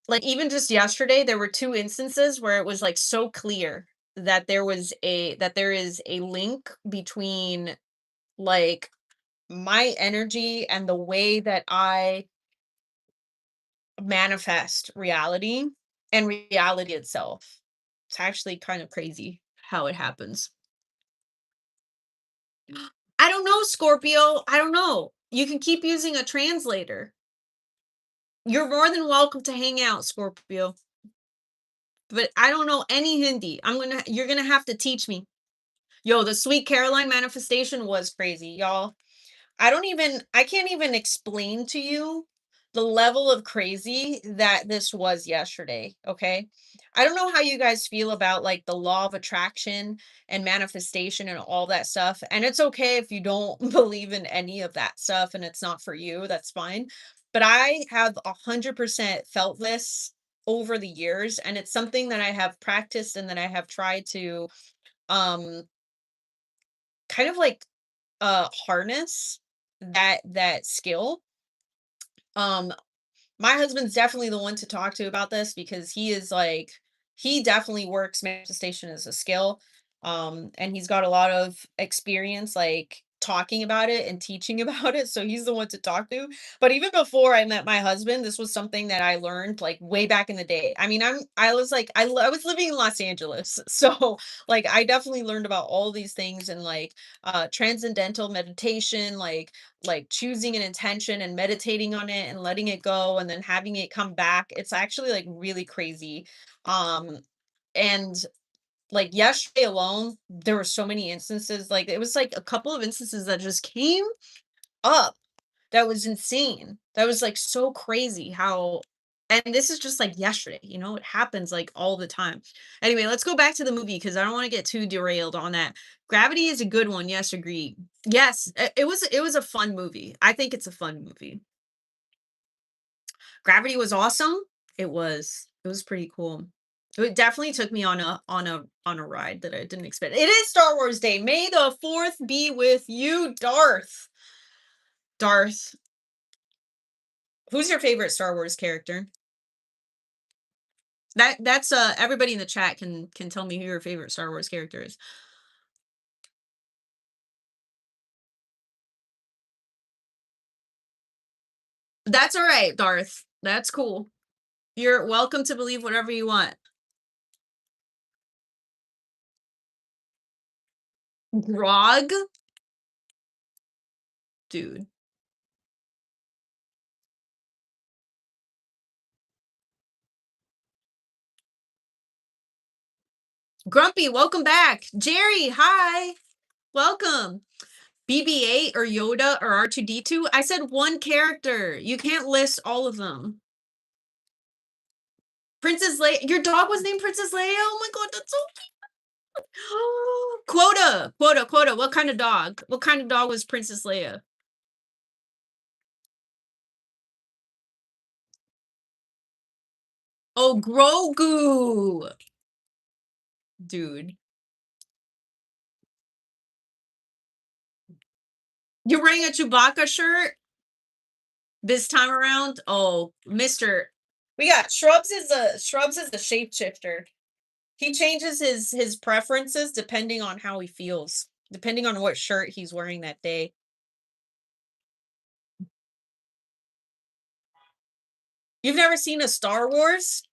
like even just yesterday there were two instances where it was like so clear that there is a link between like my energy and the way that I manifest reality and reality itself. It's actually kind of crazy how it happens. I don't know, Scorpio. I don't know. You can keep using a translator. You're more than welcome to hang out, Scorpio. But I don't know any Hindi. You're gonna have to teach me. Yo, the Sweet Caroline manifestation was crazy, y'all. I can't even explain to you the level of crazy that this was yesterday, okay? I don't know how you guys feel about like the law of attraction and manifestation and all that stuff. And it's okay if you don't believe in any of that stuff and it's not for you, that's fine. But I have 100% felt this over the years and it's something that I have practiced and that I have tried to um kind of like harness that skill. Um my husband's definitely the one to talk to about this because he is like he definitely works manifestation as a skill. And he's got a lot of experience like talking about it and teaching about it. So he's the one to talk to. But even before I met my husband, this was something that I learned like way back in the day. I mean, I was like I was living in Los Angeles. So like I definitely learned about all these things and like transcendental meditation, like choosing an intention and meditating on it and letting it go and then having it come back. It's actually like really crazy. Um and like yesterday alone, there were so many instances. Like it was like a couple of instances that just came up that was insane. That was like so crazy how and this is just like yesterday, it happens like all the time. Anyway, let's go back to the movie because I don't want to get too derailed on that. Gravity is a good one. Yes, agreed. Yes, it was a fun movie. I think it's a fun movie. Gravity was awesome. It was pretty cool. It definitely took me on a ride that I didn't expect. It is Star Wars Day. May the 4th be with you, Darth. Darth. Who's your favorite Star Wars character? That's everybody in the chat can tell me who your favorite Star Wars character is. That's all right, Darth. That's cool. You're welcome to believe whatever you want. Grog, dude. Grumpy, welcome back. Jerry, hi. Welcome. BB-8 or Yoda or R2D2? I said one character. You can't list all of them. Princess Leia. Your dog was named Princess Leia? Oh my god, that's so cute. Quota. What kind of dog? What kind of dog was Princess Leia? Oh, Grogu. Dude. You're wearing a Chewbacca shirt this time around? Oh, Mr. We got Shrubs is a shapeshifter. He changes his preferences depending on how he feels, depending on what shirt he's wearing that day. You've never seen a Star Wars?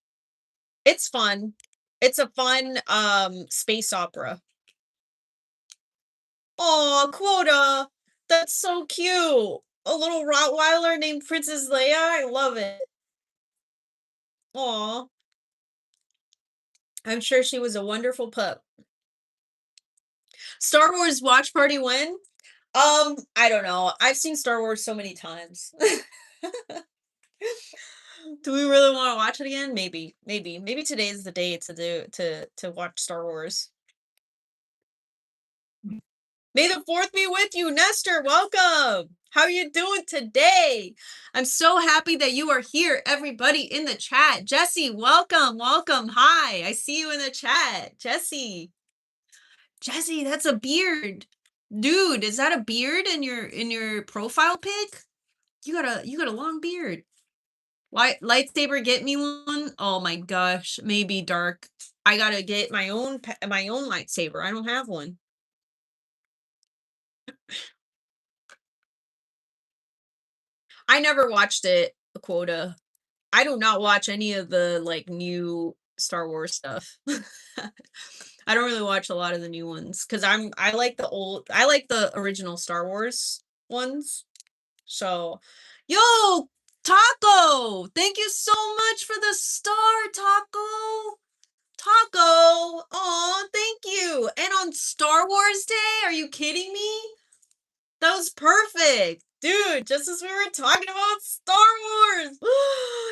It's fun. It's a fun space opera. Oh, Quota. That's so cute. A little Rottweiler named Princess Leia. I love it. Aw. I'm sure she was a wonderful pup. Star Wars watch party when? I don't know. I've seen Star Wars so many times. Do we really want to watch it again? Maybe today is the day to watch Star Wars. May the fourth be with you, Nestor. Welcome. How are you doing today? I'm so happy that you are here, everybody in the chat. Jesse, welcome, welcome. Hi, I see you in the chat. Jesse, that's a beard. Dude, is that a beard in your profile pic? You got a long beard. Lightsaber, get me one. Oh my gosh, maybe dark. I gotta get my own lightsaber. I don't have one. I never watched it. Quota. I do not watch any of the like new Star Wars stuff. I don't really watch a lot of the new ones because I like the original Star Wars ones. So, yo, Taco, thank you so much for the star, Taco. Taco, oh, thank you. And on Star Wars Day, are you kidding me? That was perfect. Dude, just as we were talking about Star Wars.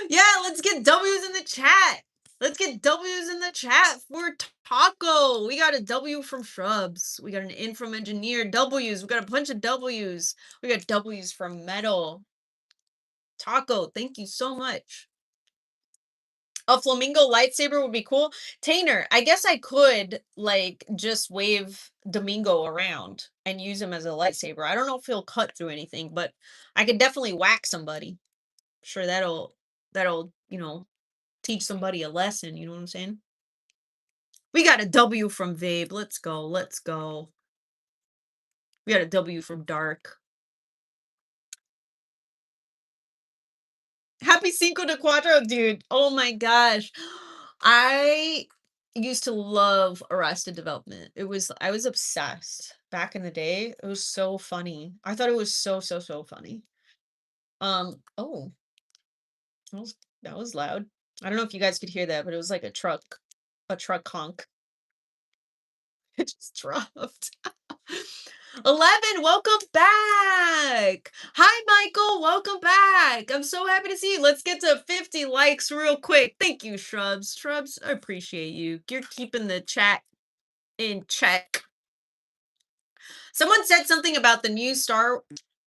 Yeah, let's get W's in the chat. Let's get W's in the chat for Taco. We got a W from Shrubs. We got an N from Engineer. W's. We got a bunch of W's. We got W's from Metal. Taco, thank you so much. A flamingo lightsaber would be cool. Tainer, I guess I could like just wave Domingo around and use him as a lightsaber. I don't know if he'll cut through anything, but I could definitely whack somebody. Sure, that'll teach somebody a lesson. You know what I'm saying? We got a W from Vabe. Let's go. Let's go. We got a W from Dark. Happy Cinco de Cuatro, dude. Oh my gosh. I used to love Arrested Development. I was obsessed back in the day. It was so funny. I thought it was so funny. Oh, that was loud. I don't know if you guys could hear that, but it was like a truck honk. It just dropped. 11, welcome back. Hi, Michael. Welcome back. I'm so happy to see you. Let's get to 50 likes real quick. Thank you, Shrubs. Shrubs, I appreciate you. You're keeping the chat in check. Someone said something about the new Star.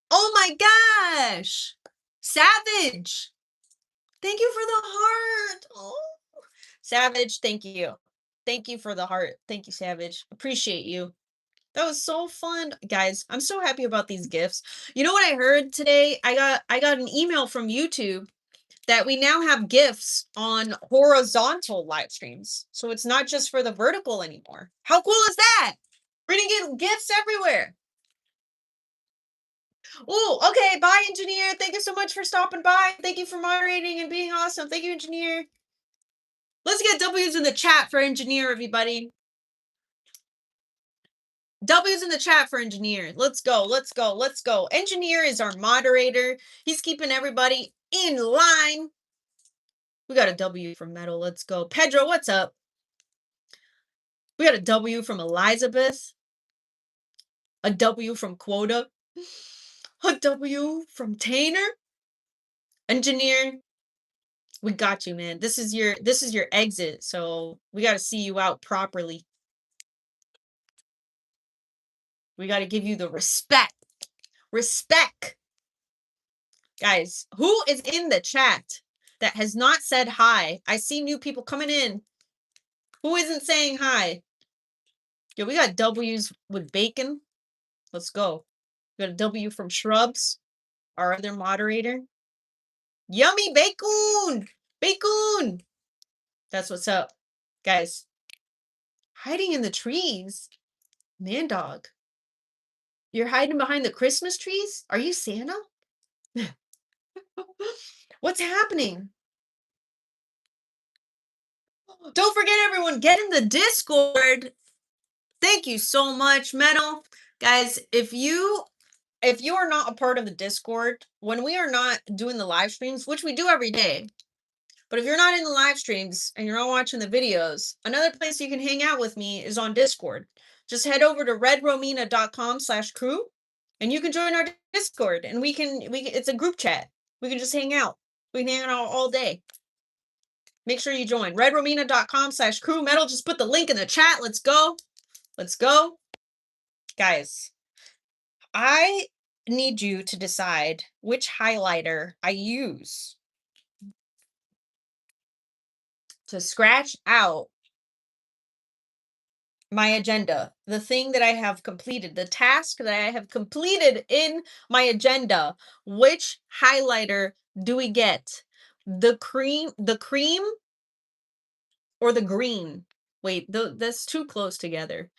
Oh my gosh. Savage. Thank you for the heart. Oh. Savage, thank you. Thank you for the heart. Thank you, Savage. Appreciate you. That was so fun, guys. I'm so happy about these gifts. You know what I heard today? I got an email from YouTube that we now have gifts on horizontal live streams. So it's not just for the vertical anymore. How cool is that? We're gonna get gifts everywhere. Oh, okay. Bye, engineer. Thank you so much for stopping by. Thank you for moderating and being awesome. Thank you, engineer. Let's get W's in the chat for engineer, everybody. W's in the chat for engineer. Let's go. Let's go. Let's go. Engineer is our moderator. He's keeping everybody in line. We got a W from Metal. Let's go. Pedro, what's up? We got a W from Elizabeth. A W from Quota. A W from Tainer. Engineer, we got you, man. This is your exit. So we got to see you out properly. We got to give you the respect. Respect. Guys, who is in the chat that has not said hi? I see new people coming in. Who isn't saying hi? Yo, we got W's with bacon. Let's go. We got a W from Shrubs, our other moderator. Yummy bacon! Bacon! That's what's up. Guys, hiding in the trees? Man dog. You're hiding behind the Christmas trees? Are you Santa? What's happening? Don't forget, everyone, get in the Discord. Thank you so much, Metal. Guys, if you are not a part of the Discord, when we are not doing the live streams, which we do every day, but if you're not in the live streams and you're not watching the videos, another place you can hang out with me is on Discord. Just head over to redromina.com/crew and you can join our Discord and it's a group chat. We can just hang out. We can hang out all day. Make sure you join redromina.com/crew. Metal, just put the link in the chat. Let's go. Let's go. Guys, I need you to decide which highlighter I use to scratch out my agenda, the thing that I have completed, the task that I have completed in my agenda. Which highlighter do we get? The cream or the green? Wait, that's too close together.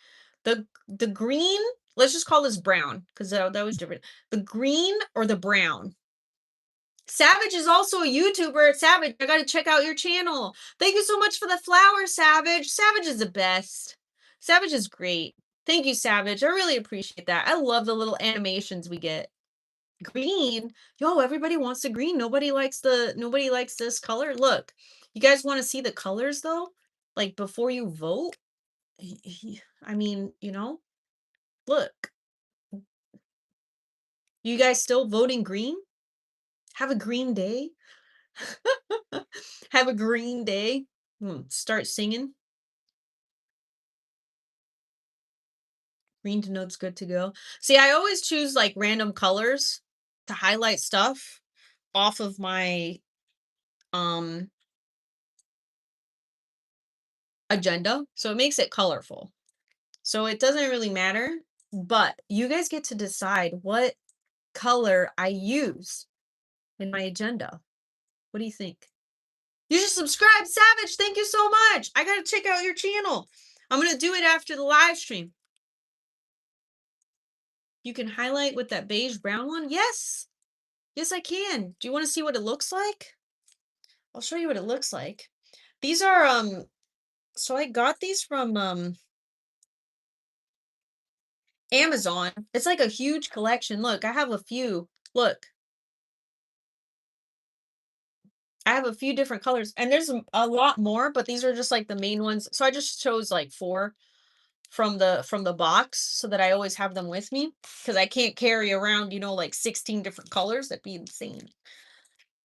The green, let's just call this brown because that was different. The green or the brown? Savage is also a YouTuber. Savage, I gotta check out your channel. Thank you so much for the flower, Savage. Savage is the best. Savage is great. Thank you, Savage. I really appreciate that. I love the little animations we get. Green. Yo, everybody wants the green. Nobody likes this color. Look, you guys want to see the colors though? Like before you vote? I mean, look. You guys still voting green? Have a green day. Have a green day. Start singing. Green denotes good to go. See, I always choose like random colors to highlight stuff off of my um agenda. So it makes it colorful. So it doesn't really matter, but you guys get to decide what color I use in my agenda. What do you think? You should subscribe, Savage. Thank you so much. I gotta check out your channel. I'm gonna do it after the live stream. You can highlight with that beige brown one? Yes. Yes, I can. Do you want to see what it looks like? I'll show you what it looks like. These are so I got these from Amazon. It's like a huge collection. Look, I have a few. Look. I have a few different colors and there's a lot more, but these are just like the main ones. So I just chose like 4 from the box so that I always have them with me because I can't carry around, like 16 different colors. That'd be insane.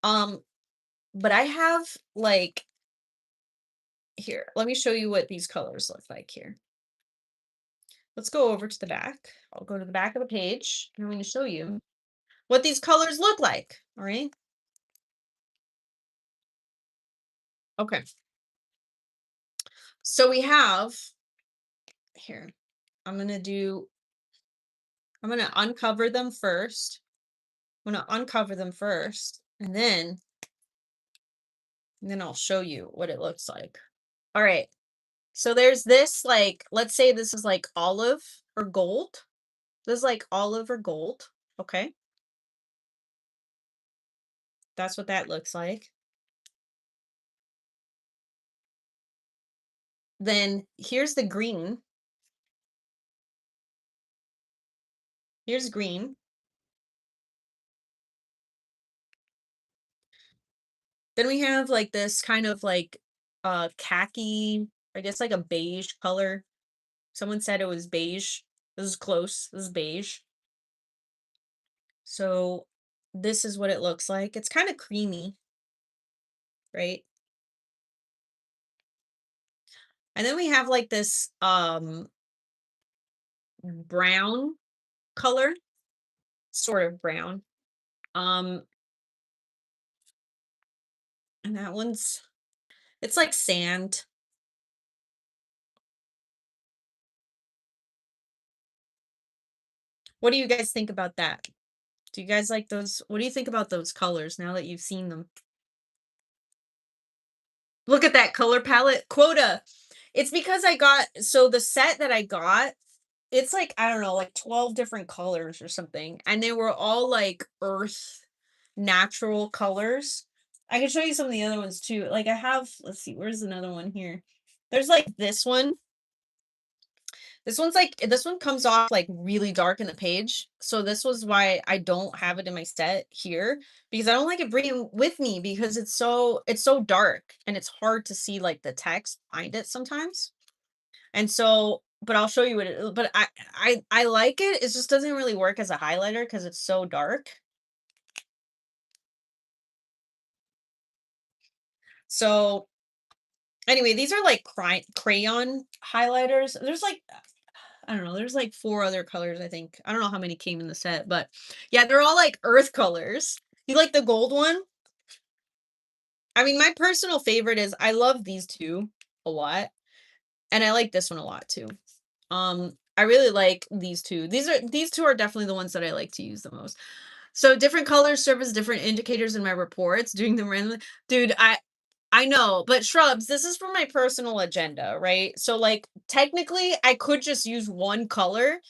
Um, but I have like here, let me show you what these colors look like here. Let's go over to the back. I'll go to the back of the page and I'm going to show you what these colors look like. All right. Okay. So we have here, I'm going to uncover them first. I'm going to uncover them first and then I'll show you what it looks like. All right. So there's this, like, let's say this is like olive or gold. This is like olive or gold. Okay. That's what that looks like. Then here's the green. Here's green. Then we have like this kind of like khaki, I guess like a beige color. Someone said it was beige. This is close. This is beige. So this is what it looks like. It's kind of creamy, right? And then we have like this brown color, sort of brown. Um and that one's it's like sand. What do you guys think about that? Do you guys like those? What do you think about those colors now that you've seen them? Look at that color palette. Quota. It's because I got so the set that I got, it's like, I don't know, like 12 different colors or something, and they were all like earth natural colors. I can show you some of the other ones too. Like I have, let's see, where's another one here? There's like this one. This one's like this one comes off like really dark in the page. So this was why I don't have it in my set here because I don't like it bringing with me because it's so dark and it's hard to see like the text behind it sometimes. And so, but I'll show you what it but I like it. It just doesn't really work as a highlighter because it's so dark. So anyway, these are like crayon highlighters. There's like I don't know, there's like 4 other colors, I think. I don't know how many came in the set, but yeah, they're all like earth colors. You like the gold one? I mean, my personal favorite is I love these 2 a lot, and I like this one a lot too. I really like these 2. These 2 are definitely the ones that I like to use the most. So different colors serve as different indicators in my reports, doing them randomly. Dude, I know, but shrubs, this is for my personal agenda, right? So like technically I could just use one color.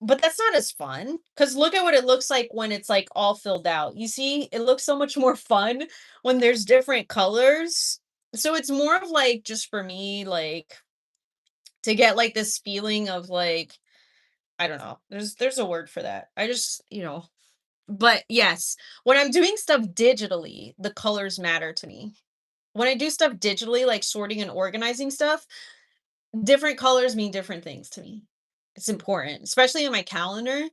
But that's not as fun, cause look at what it looks like when it's, like, all filled out. You see? It looks so much more fun when there's different colors. So it's more of, like, just for me, like, to get, like, this feeling of, like I don't know. There's a word for that. I just but yes, when I'm doing stuff digitally, the colors matter to me. When I do stuff digitally, like sorting and organizing stuff, different colors mean different things to me. It's important, especially in my calendar.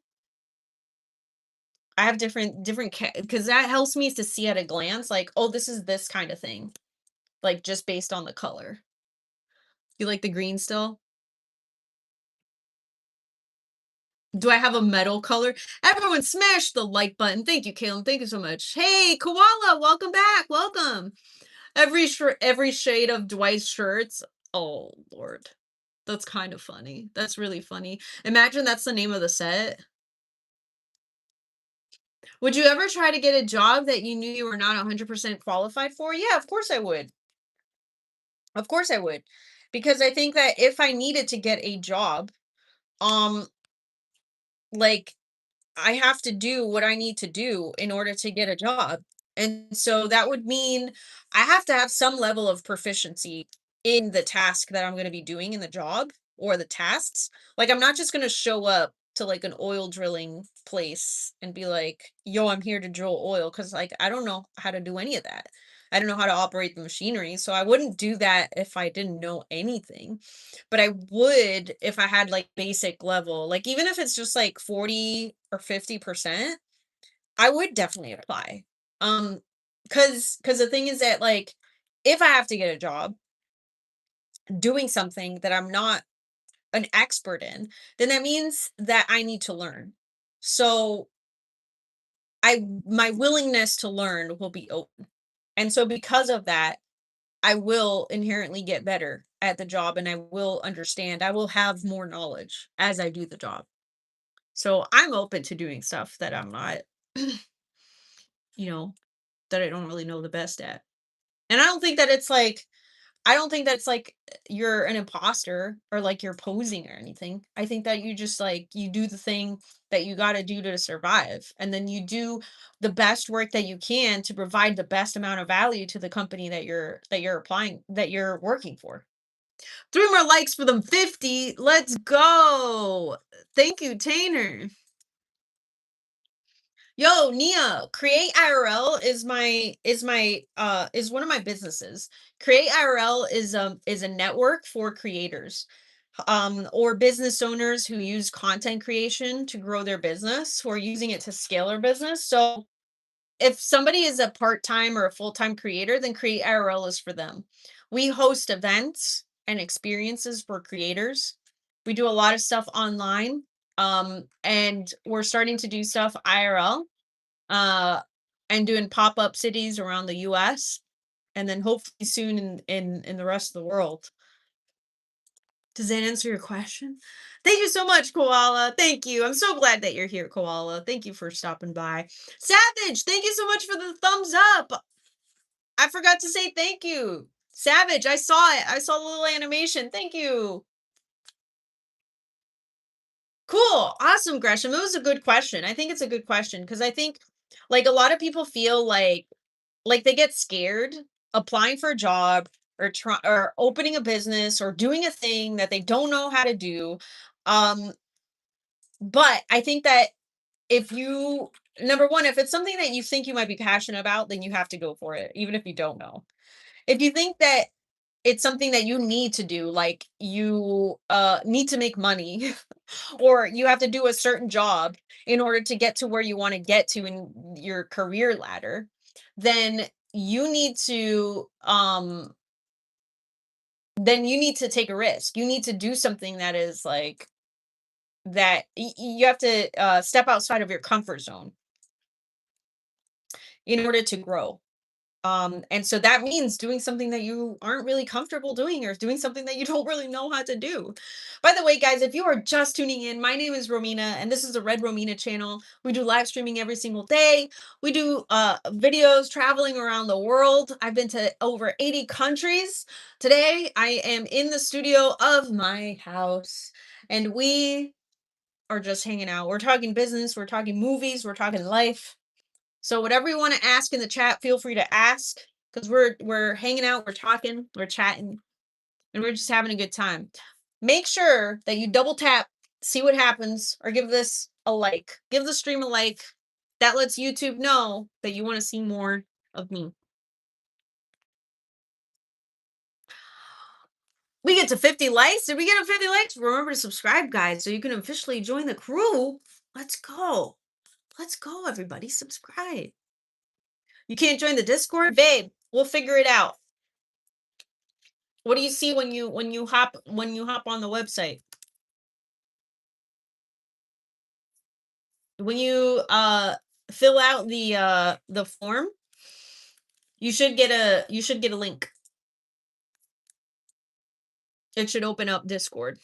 I have different because that helps me to see at a glance, like, "Oh, this is this kind of thing," like, just based on the color. You like the green still? Do I have a metal color? Everyone smash the like button. Thank you, Caleb. Thank you so much. Hey, Koala, welcome back. Welcome. Every shade of Dwight's shirts. Oh, Lord. That's kind of funny. That's really funny. Imagine that's the name of the set. Would you ever try to get a job that you knew you were not 100% qualified for? Yeah, of course I would. Of course I would. Because I think that if I needed to get a job, um, like I have to do what I need to do in order to get a job. And so that would mean I have to have some level of proficiency in the task that I'm going to be doing in the job or the tasks. Like, I'm not just going to show up to like an oil drilling place and be like, yo, I'm here to drill oil. Cause like, I don't know how to do any of that. I don't know how to operate the machinery. So I wouldn't do that if I didn't know anything, but I would if I had like basic level, like even if it's just like 40 or 50%, I would definitely apply. Um, cause the thing is that like if I have to get a job doing something that I'm not an expert in, then that means that I need to learn. So my willingness to learn will be open. And so because of that, I will inherently get better at the job and I will understand. I will have more knowledge as I do the job. So I'm open to doing stuff that I'm not, you know, that I don't really know the best at. And I don't think that it's like, I don't think that's like you're an imposter or like you're posing or anything. I think that you just like, you do the thing that you got to do to survive. And then you do the best work that you can to provide the best amount of value to the company that you're applying, that you're working for. 3 more likes for them 50. Let's go. Thank you, Tainer. Yo, Nia, Create IRL is one of my businesses. Create IRL is a network for creators or business owners who use content creation to grow their business, who are using it to scale their business. So if somebody is a part-time or a full-time creator, then Create IRL is for them. We host events and experiences for creators. We do a lot of stuff online. And we're starting to do stuff IRL uh, and doing pop-up cities around the US and then hopefully soon in the rest of the world. Does that answer your question? Thank you so much, Koala. Thank you. I'm so glad that you're here, Koala. Thank you for stopping by. Savage, thank you so much for the thumbs up. I forgot to say thank you. Savage, I saw it. I saw the little animation. Thank you. Cool. Awesome, Gresham. It was a good question. I think it's a good question because I think like a lot of people feel like they get scared applying for a job or opening a business or doing a thing that they don't know how to do. Um but I think that if you number one, if it's something that you think you might be passionate about, then you have to go for it even if you don't know. If you think that it's something that you need to do, like you need to make money or you have to do a certain job in order to get to where you want to get to in your career ladder, then you need to take a risk. You need to do something that is like you have to step outside of your comfort zone in order to grow. And so that means doing something that you aren't really comfortable doing or doing something that you don't really know how to do. By the way, guys, if you are just tuning in, my name is Romina and this is the Red Romina channel. We do live streaming every single day. We do videos traveling around the world. I've been to over 80 countries. Today, I am in the studio of my house and we are just hanging out. We're talking business, we're talking movies, we're talking life. So whatever you want to ask in the chat, feel free to ask because we're hanging out, we're talking, we're chatting, and we're just having a good time. Make sure that you double tap, see what happens, or give this a like. Give the stream a like. That lets YouTube know that you want to see more of me. We get to 50 likes. Did we get to 50 likes? Remember to subscribe, guys, so you can officially join the crew. Let's go. Let's go, everybody. Subscribe. You can't join the Discord? Babe, we'll figure it out. What do you see when you hop on the website? When you fill out the form, you should get a link. It should open up Discord.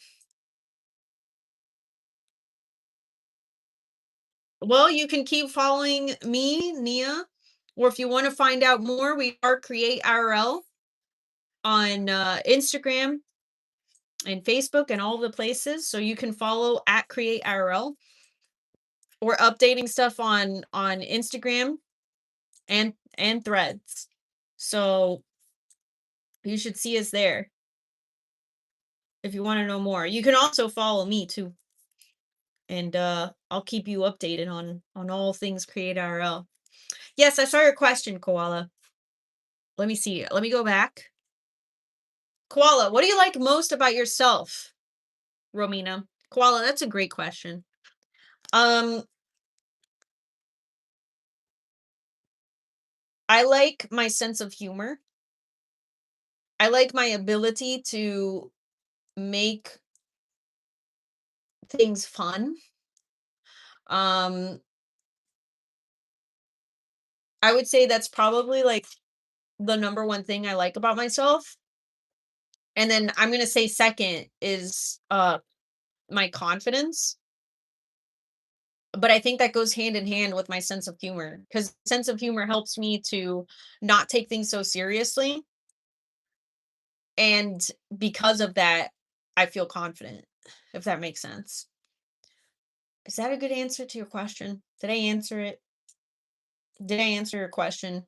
Well, you can keep following me, Nia, or if you want to find out more, we are Create IRL on Instagram and Facebook and all the places. So you can follow at Create IRL. We're updating stuff on Instagram and Threads. So you should see us there if you want to know more. You can also follow me too. And I'll keep you updated on all things Create IRL. Yes, I saw your question, Koala. Let me see. Let me go back. Koala, what do you like most about yourself, Romina? Koala, that's a great question. Um, I like my sense of humor. I like my ability to make things fun. Um, I would say that's probably like the number one thing I like about myself. And then I'm gonna say second is my confidence. But I think that goes hand in hand with my sense of humor because sense of humor helps me to not take things so seriously. And because of that, I feel confident, if that makes sense. Is that a good answer to your question? Did I answer it? Did I answer your question?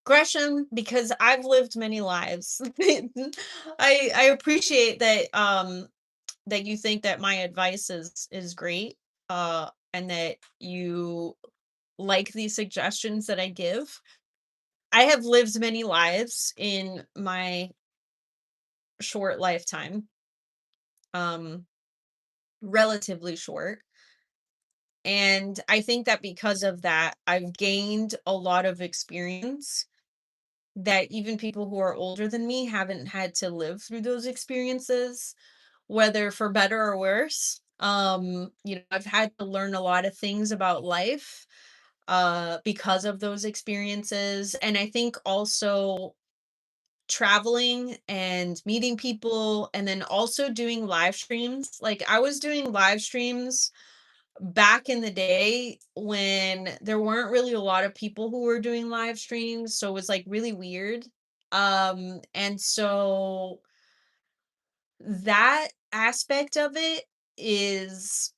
Gresham, because I've lived many lives. I appreciate that you think that my advice is great and that you like the suggestions that I give. I have lived many lives in my short lifetime, um, relatively short. And I think that because of that, I've gained a lot of experience that even people who are older than me haven't had to live through those experiences, whether for better or worse. I've had to learn a lot of things about life because of those experiences. And I think also traveling and meeting people and then also doing live streams. Like I was doing live streams back in the day when there weren't really a lot of people who were doing live streams, so it was like really weird. And so that aspect of it is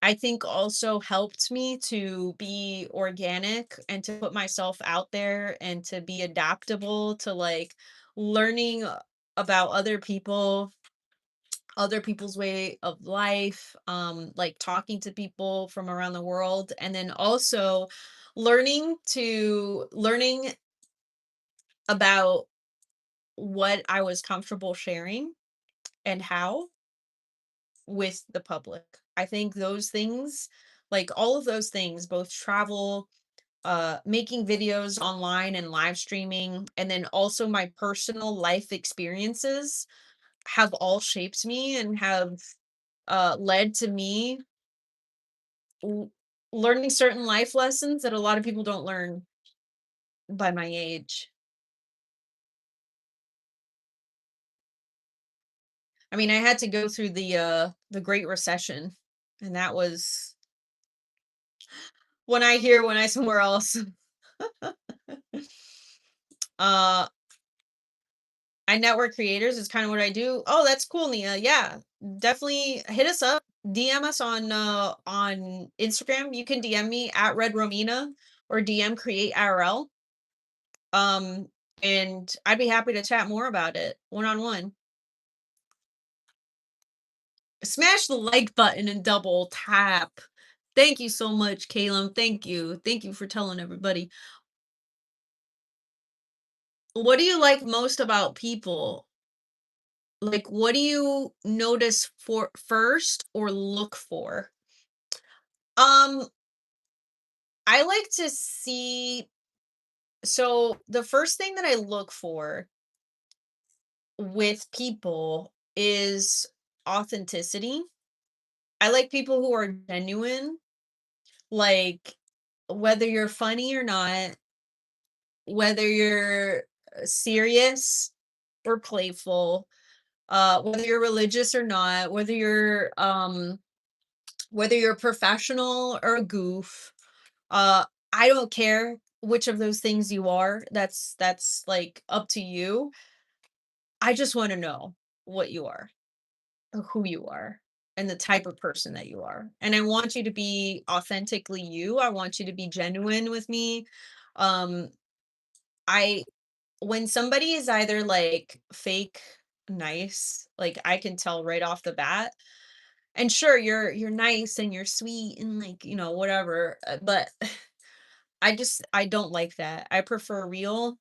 I think also helped me to be organic and to put myself out there and to be adaptable to like learning about other people's way of life, like talking to people from around the world, and then also learning about what I was comfortable sharing and how with the public. I think those things, like all of those things, both travel, making videos online and live streaming, and then also my personal life experiences have all shaped me and have led to me l- learning certain life lessons that a lot of people don't learn by my age. I mean, I had to go through the Great Recession, and that was when I hear when I somewhere else. uh I network creators is kind of what I do. Oh, that's cool, Nia. Yeah, definitely hit us up. DM us on Instagram. You can DM me at RedRomina or DM Create IRL. Um, and I'd be happy to chat more about it one on one. Smash the like button and double tap. Thank you so much, Caleb. Thank you. Thank you for telling everybody. What do you like most about people? Like, what do you notice for first or look for? Um, I like to see so the first thing that I look for with people is authenticity. I like people who are genuine, like whether you're funny or not, whether you're serious or playful, whether you're religious or not, whether you're professional or a goof. uh I don't care which of those things you are. That's like up to you. I just want to know what you are, or who you are, and the type of person that you are, and I want you to be authentically you. I want you to be genuine with me. um I When somebody is either like fake nice, like I can tell right off the bat. And sure, you're nice and you're sweet and like, whatever, but I don't like that. I prefer real.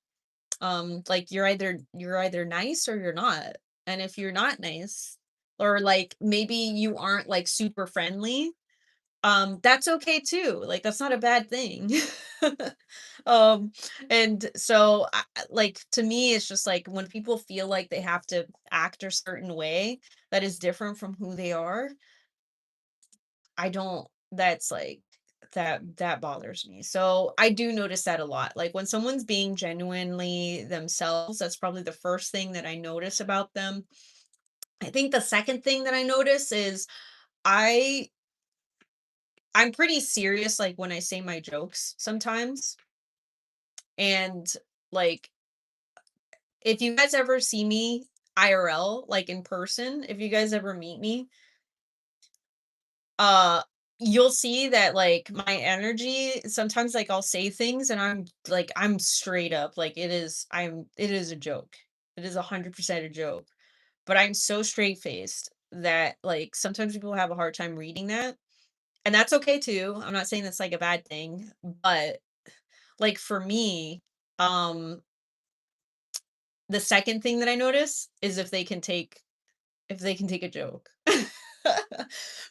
Like you're either nice or you're not. And if you're not nice, or like maybe you aren't like super friendly, that's okay too. Like that's not a bad thing. um and so like to me it's just like when people feel like they have to act a certain way that is different from who they are. I don't that's like that bothers me. So I do notice that a lot. Like when someone's being genuinely themselves, that's probably the first thing that I notice about them. I think the second thing that I notice is I I'm pretty serious like when I say my jokes sometimes. And like if you guys ever see me IRL, like in person, if you guys ever meet me, uh you'll see that like my energy sometimes, like I'll say things and I'm straight up like it is a joke. It is 100% a joke. But I'm so straight faced that like sometimes people have a hard time reading that. And that's okay too. I'm not saying that's like a bad thing, but like for me, um the second thing that I notice is if they can take a joke.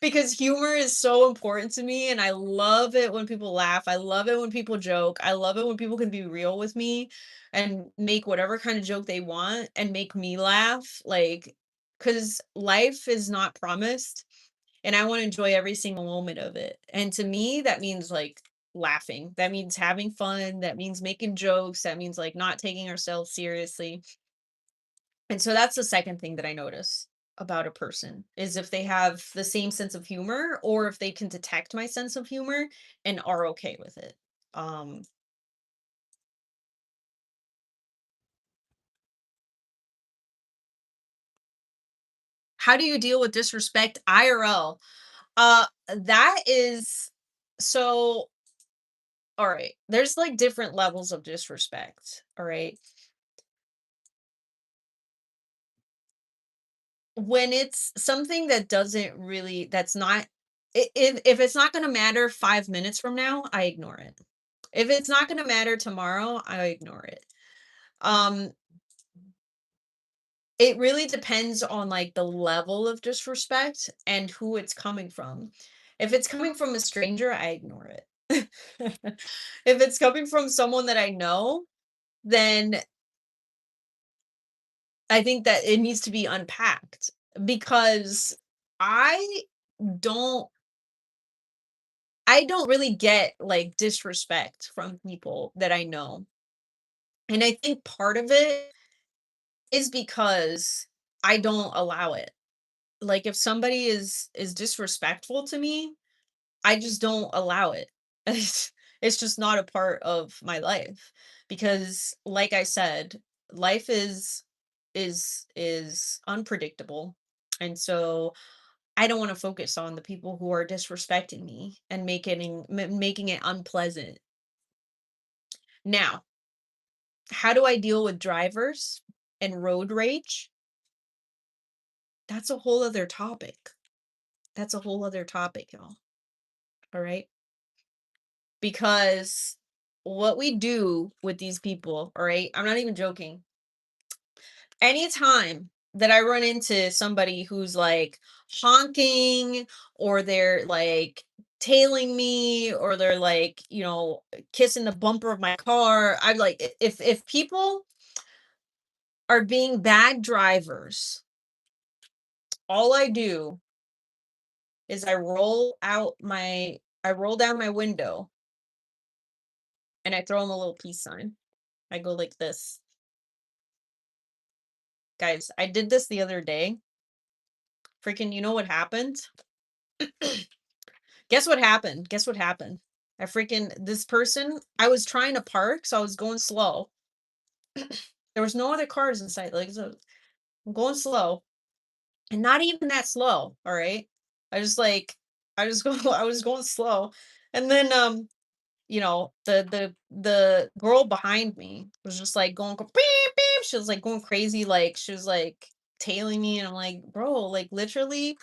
Because humor is so important to me and I love it when people laugh. I love it when people joke. I love it when people can be real with me and make whatever kind of joke they want and make me laugh. Like, cuz life is not promised and I want to enjoy every single moment of it. And to me that means like laughing. That means having fun. That means making jokes. That means like not taking ourselves seriously. And so that's the second thing that I notice. about a person is if they have the same sense of humor or if they can detect my sense of humor and are okay with it. Um, how do you deal with disrespect IRL? That is so all right. There's like different levels of disrespect. All right. When it's something that doesn't really, that's not, if it's not going to matter 5 minutes from now, I ignore it. If it's not going to matter tomorrow, I ignore it. Um, it really depends on like the level of disrespect and who it's coming from. If it's coming from a stranger, I ignore it. If it's coming from someone that I know, then I think that it needs to be unpacked because I don't I don't really get like disrespect from people that I know. And I think part of it is because I don't allow it. Like if somebody is disrespectful to me, I just don't allow it. It's just not a part of my life because like I said, life is unpredictable. And so I don't want to focus on the people who are disrespecting me and making it unpleasant. Now, how do I deal with drivers and road rage? That's a whole other topic. That's a whole other topic, y'all. All right? Because what we do with these people, all right? I'm not even joking. Anytime that I run into somebody who's like honking or they're like tailing me or they're like, kissing the bumper of my car, I'm like if people are being bad drivers, all I do is I roll down my window and I throw them a little peace sign. I go like this. Guys, I did this the other day. Freaking, you know what happened? Guess what happened? Guess what happened? I freaking this person, I was trying to park, so I was going slow. There was no other cars in sight. Like so I'm going slow. And not even that slow. All right. I just like I just go I was going slow. And then the girl behind me was just like beep beep. She was like going crazy, like she was like tailing me, and I'm like, bro, like literally,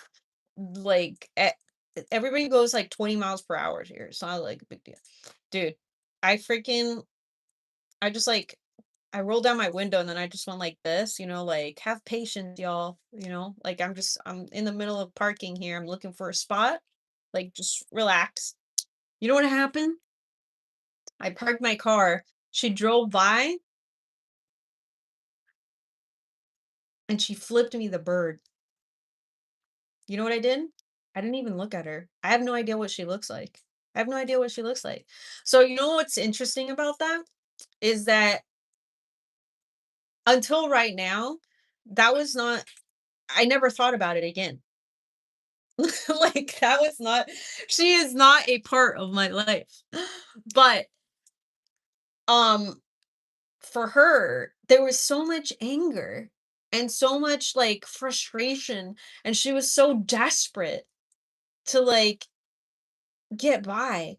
like everybody goes like 20 miles per hour here. It's not like a big deal, dude. I freaking I just like I rolled down my window and then I just went like this, like have patience, y'all. Like I'm in the middle of parking here. I'm looking for a spot. Like just relax. You know what happened? I parked my car. She drove by and she flipped me the bird. You know what I did? I didn't even look at her. I have no idea what she looks like. I have no idea what she looks like. So, you know what's interesting about that is that until right now, that was not, I never thought about it again. Like, that was not, she is not a part of my life. But, um, for her, there was so much anger and so much like frustration. And she was so desperate to like get by.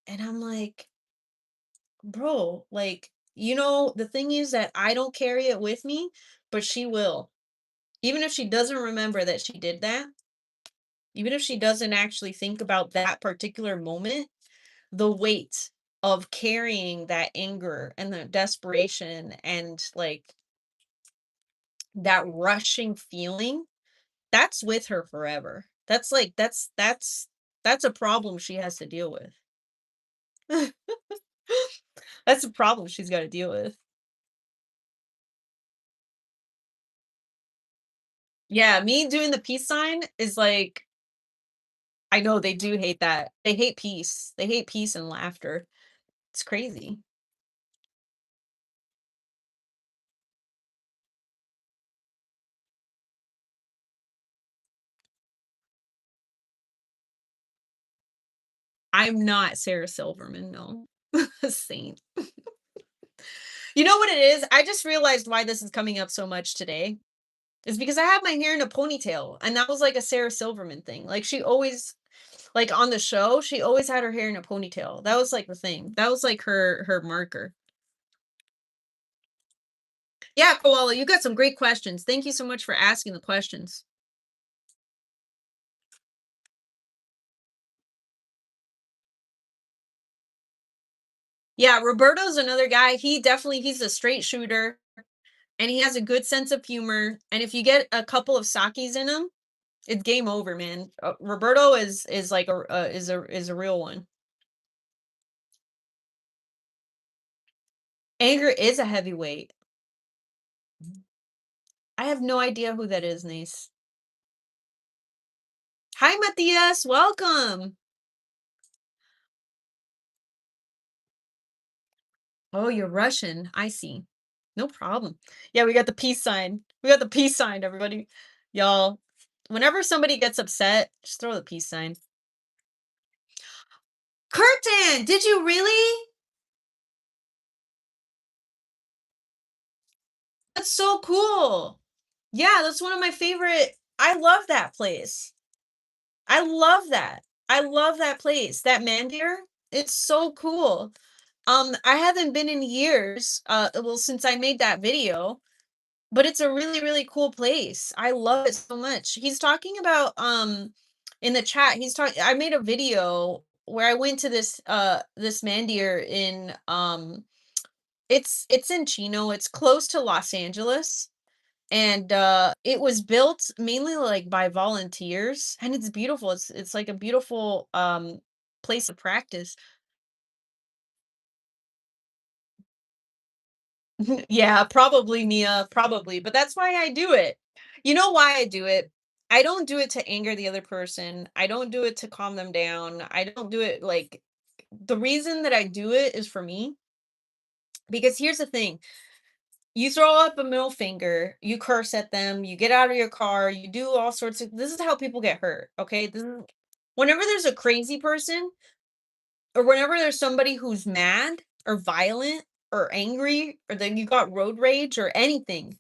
And I'm like, bro, like, the thing is that I don't carry it with me, but she will. Even if she doesn't remember that she did that, even if she doesn't actually think about that particular moment, the weight of carrying that anger and the desperation and like that rushing feeling, that's with her forever. That's like that's a problem she has to deal with. That's a problem she's got to deal with. Yeah, me doing the peace sign is like I know they do hate that. They hate peace. They hate peace and laughter. It's crazy. I'm not Sarah Silverman, no. Saint. You know what it is? I just realized why this is coming up so much today. Is because I have my hair in a ponytail, and that was like a Sarah Silverman thing. Like she always like on the show, she always had her hair in a ponytail. That was like the thing. That was like her marker. Yeah, Koala, you got some great questions. Thank you so much for asking the questions. Yeah, Roberto's another guy. He's a straight shooter and he has a good sense of humor. And if you get a couple of sakis in him, it's game over, man. Roberto is like a real one. Anger is a heavyweight. I have no idea who that is, Nice. Hi, Matthias. Welcome. Oh, you're Russian. I see. No problem. Yeah, we got the peace sign. We got the peace sign, everybody. Y'all, whenever somebody gets upset, just throw the peace sign. Curtin, did you really? That's so cool. Yeah, that's one of my favorite. I love that place. I love that. I love that place. That mandir. It's so cool. I haven't been in years, well, since I made that video, but it's a really, really cool place. I love it so much. He's talking about in the chat, he's talking I made a video where I went to this mandir in it's in Chino, it's close to Los Angeles. And it was built mainly like by volunteers and it's beautiful. It's like a beautiful place of practice. Yeah, probably, Mia, probably, but that's why I do it. You know why I do it? I don't do it to anger the other person. I don't do it to calm them down. I don't do it like the reason that I do it is for me. Because here's the thing, you throw up a middle finger, you curse at them, you get out of your car, you do all sorts of this is how people get hurt. Okay. Whenever there's a crazy person or whenever there's somebody who's mad or violent or angry or then you got road rage or anything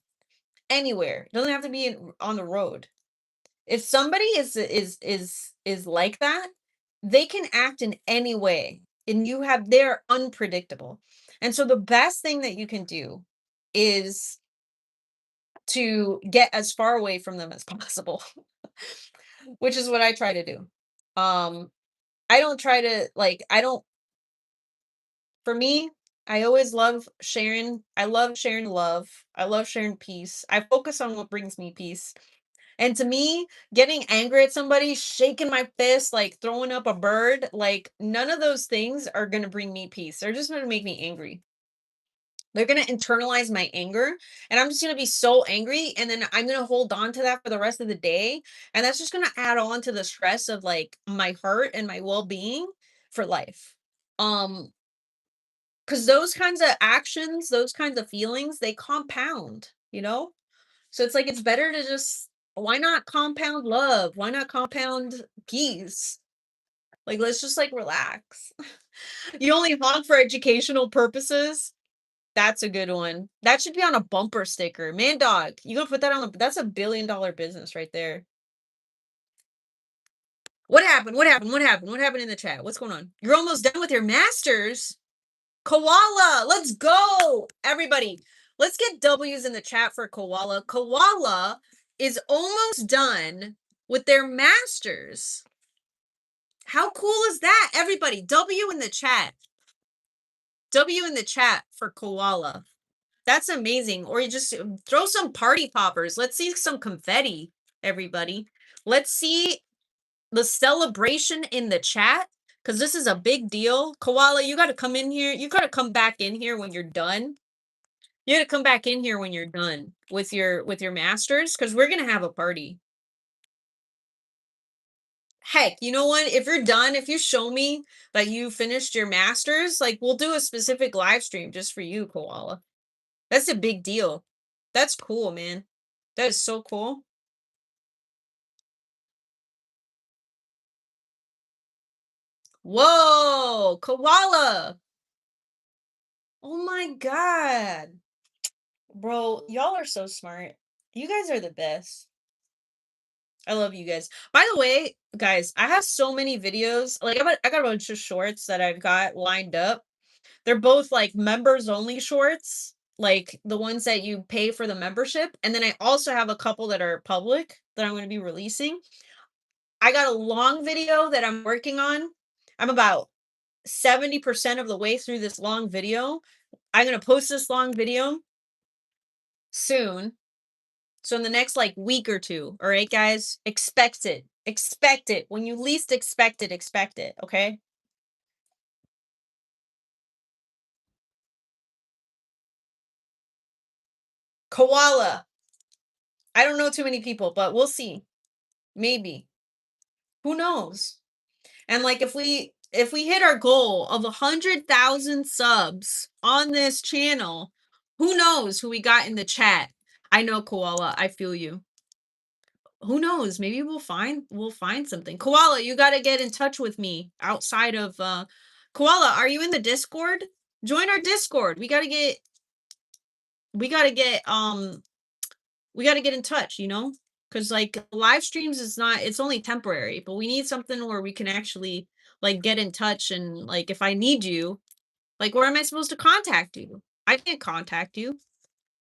anywhere. It doesn't have to be on the road. If somebody is like that, they can act in any way, and they're unpredictable. And so the best thing that you can do is to get as far away from them as possible, which is what I try to do. Um, I don't try to like I don't for me, I always love sharing. I love sharing love. I love sharing peace. I focus on what brings me peace. And to me, getting angry at somebody, shaking my fist, like throwing up a bird, like none of those things are going to bring me peace. They're just going to make me angry. They're going to internalize my anger and I'm just going to be so angry and then I'm going to hold on to that for the rest of the day and that's just going to add on to the stress of like my heart and my well-being for life. Um cuz those kinds of actions, those kinds of feelings, they compound, you know? So it's like it's better to just why not compound love? Why not compound peace? Like let's just like relax. You only honk for educational purposes. That's a good one. That should be on a bumper sticker. Man dog, you gonna put that on that's $1 billion business right there. What happened? What happened? What happened? What happened in the chat? What's going on? You're almost done with your masters. Koala, let's go. Everybody, let's get W's in the chat for Koala. Koala is almost done with their masters. How cool is that? Everybody, W in the chat. W in the chat for Koala. That's amazing. Or you just throw some party poppers. Let's see some confetti, everybody. Let's see the celebration in the chat because this is a big deal. Koala, you got to come in here. You got to come back in here when you're done. You got to come back in here when you're done with your masters because we're gonna have a party. Heck, you know what? If you're done, if you show me that you finished your masters, like we'll do a specific live stream just for you, Koala. That's a big deal. That's cool, man. That is so cool. Whoa, koala. Oh my god. Bro, y'all are so smart. You guys are the best. I love you guys. By the way, guys, I have so many videos. Like I got a bunch of shorts that I've got lined up. They're both like members only shorts, like the ones that you pay for the membership. And then I also have a couple that are public that I'm going to be releasing. I got a long video that I'm working on. I'm about 70% of the way through this long video. I'm going to post this long video soon. So in the next like week or two, all right, guys, expect it. Expect it. When you least expect it, expect it. Okay. Koala. I don't know too many people, but we'll see. Maybe. Who knows? And like if we hit our goal of 100,000 subs on this channel, who knows who we got in the chat? I know, Koala. I feel you. Who knows? Maybe we'll find something. Koala, you got to get in touch with me outside of Koala, are you in the Discord? Join our Discord. We got to get we got to get in touch, cuz like live streams is not it's only temporary, but we need something where we can actually like get in touch and like if I need you, like where am I supposed to contact you? I can't contact you.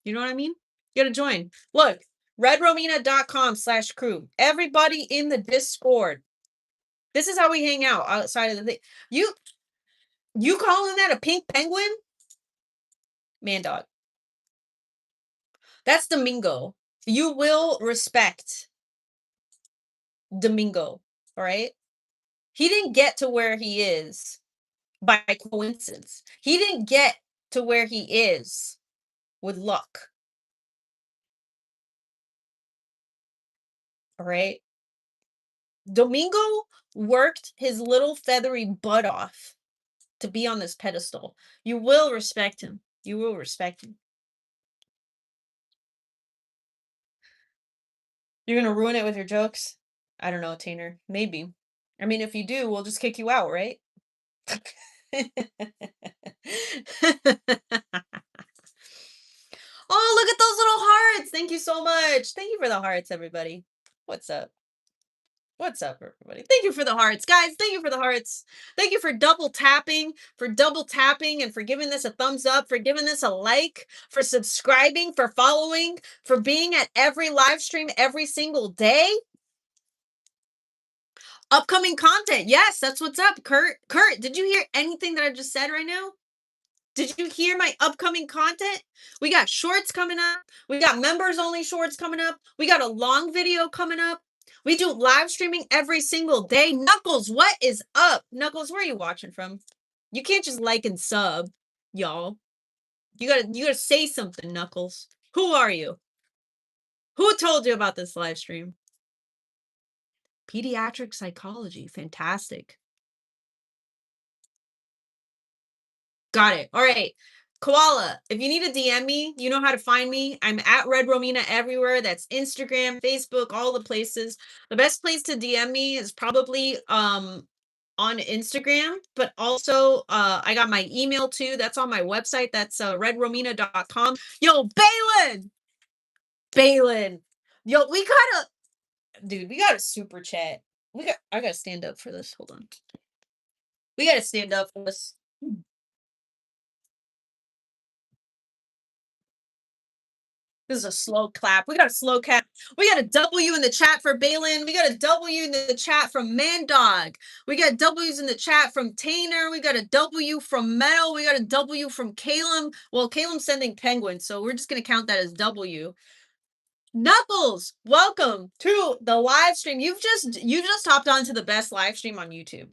You know what I mean? You got to join. Look, redromina.com/crew. Everybody in the Discord. This is how we hang out outside of the thing. You you calling that a pink penguin? Man dog. That's Domingo. You will respect Domingo. All right? He didn't get to where he is by coincidence. He didn't get to where he is with luck. All right? Domingo worked his little feathery butt off to be on this pedestal. You will respect him. You will respect him. You're gonna ruin it with your jokes? I don't know, Tainer. Maybe. I mean, if you do, we'll just kick you out, right? Oh, look at those little hearts. Thank you so much. Thank you for the hearts, everybody. What's up? What's up, everybody? Thank you for the hearts, guys. Thank you for the hearts. Thank you for double tapping, and for giving this a thumbs up, for giving this a like, for subscribing, for following, for being at every live stream every single day. Upcoming content. Yes, that's what's up, Kurt. Kurt, did you hear anything that I just said right now? Did you hear my upcoming content? We got shorts coming up. We got members only shorts coming up. We got a long video coming up. We do live streaming every single day. Knuckles, what is up? Knuckles, where are you watching from? You can't just like and sub, y'all. You gotta say something, Knuckles. Who are you? Who told you about this live stream? Pediatric psychology. Fantastic. Got it. All right. Koala, if you need to DM me, you know how to find me. I'm at Red Romina everywhere. That's Instagram, Facebook, all the places. The best place to DM me is probably on Instagram, but also I got my email too. That's on my website. That's redromina.com. Yo, Balin! Balin. Yo, we got a super chat. I gotta stand up for this. Hold on. We gotta stand up for this. This is a slow clap. We got a slow clap. We got a W in the chat for Balin. We got a W in the chat from Mandog. We got W's in the chat from Tainer. We got a W from Metal. We got a W from Calum. Well, Calum's sending Penguin, so we're just gonna count that as W. Knuckles, welcome to the live stream. You just hopped onto the best live stream on YouTube.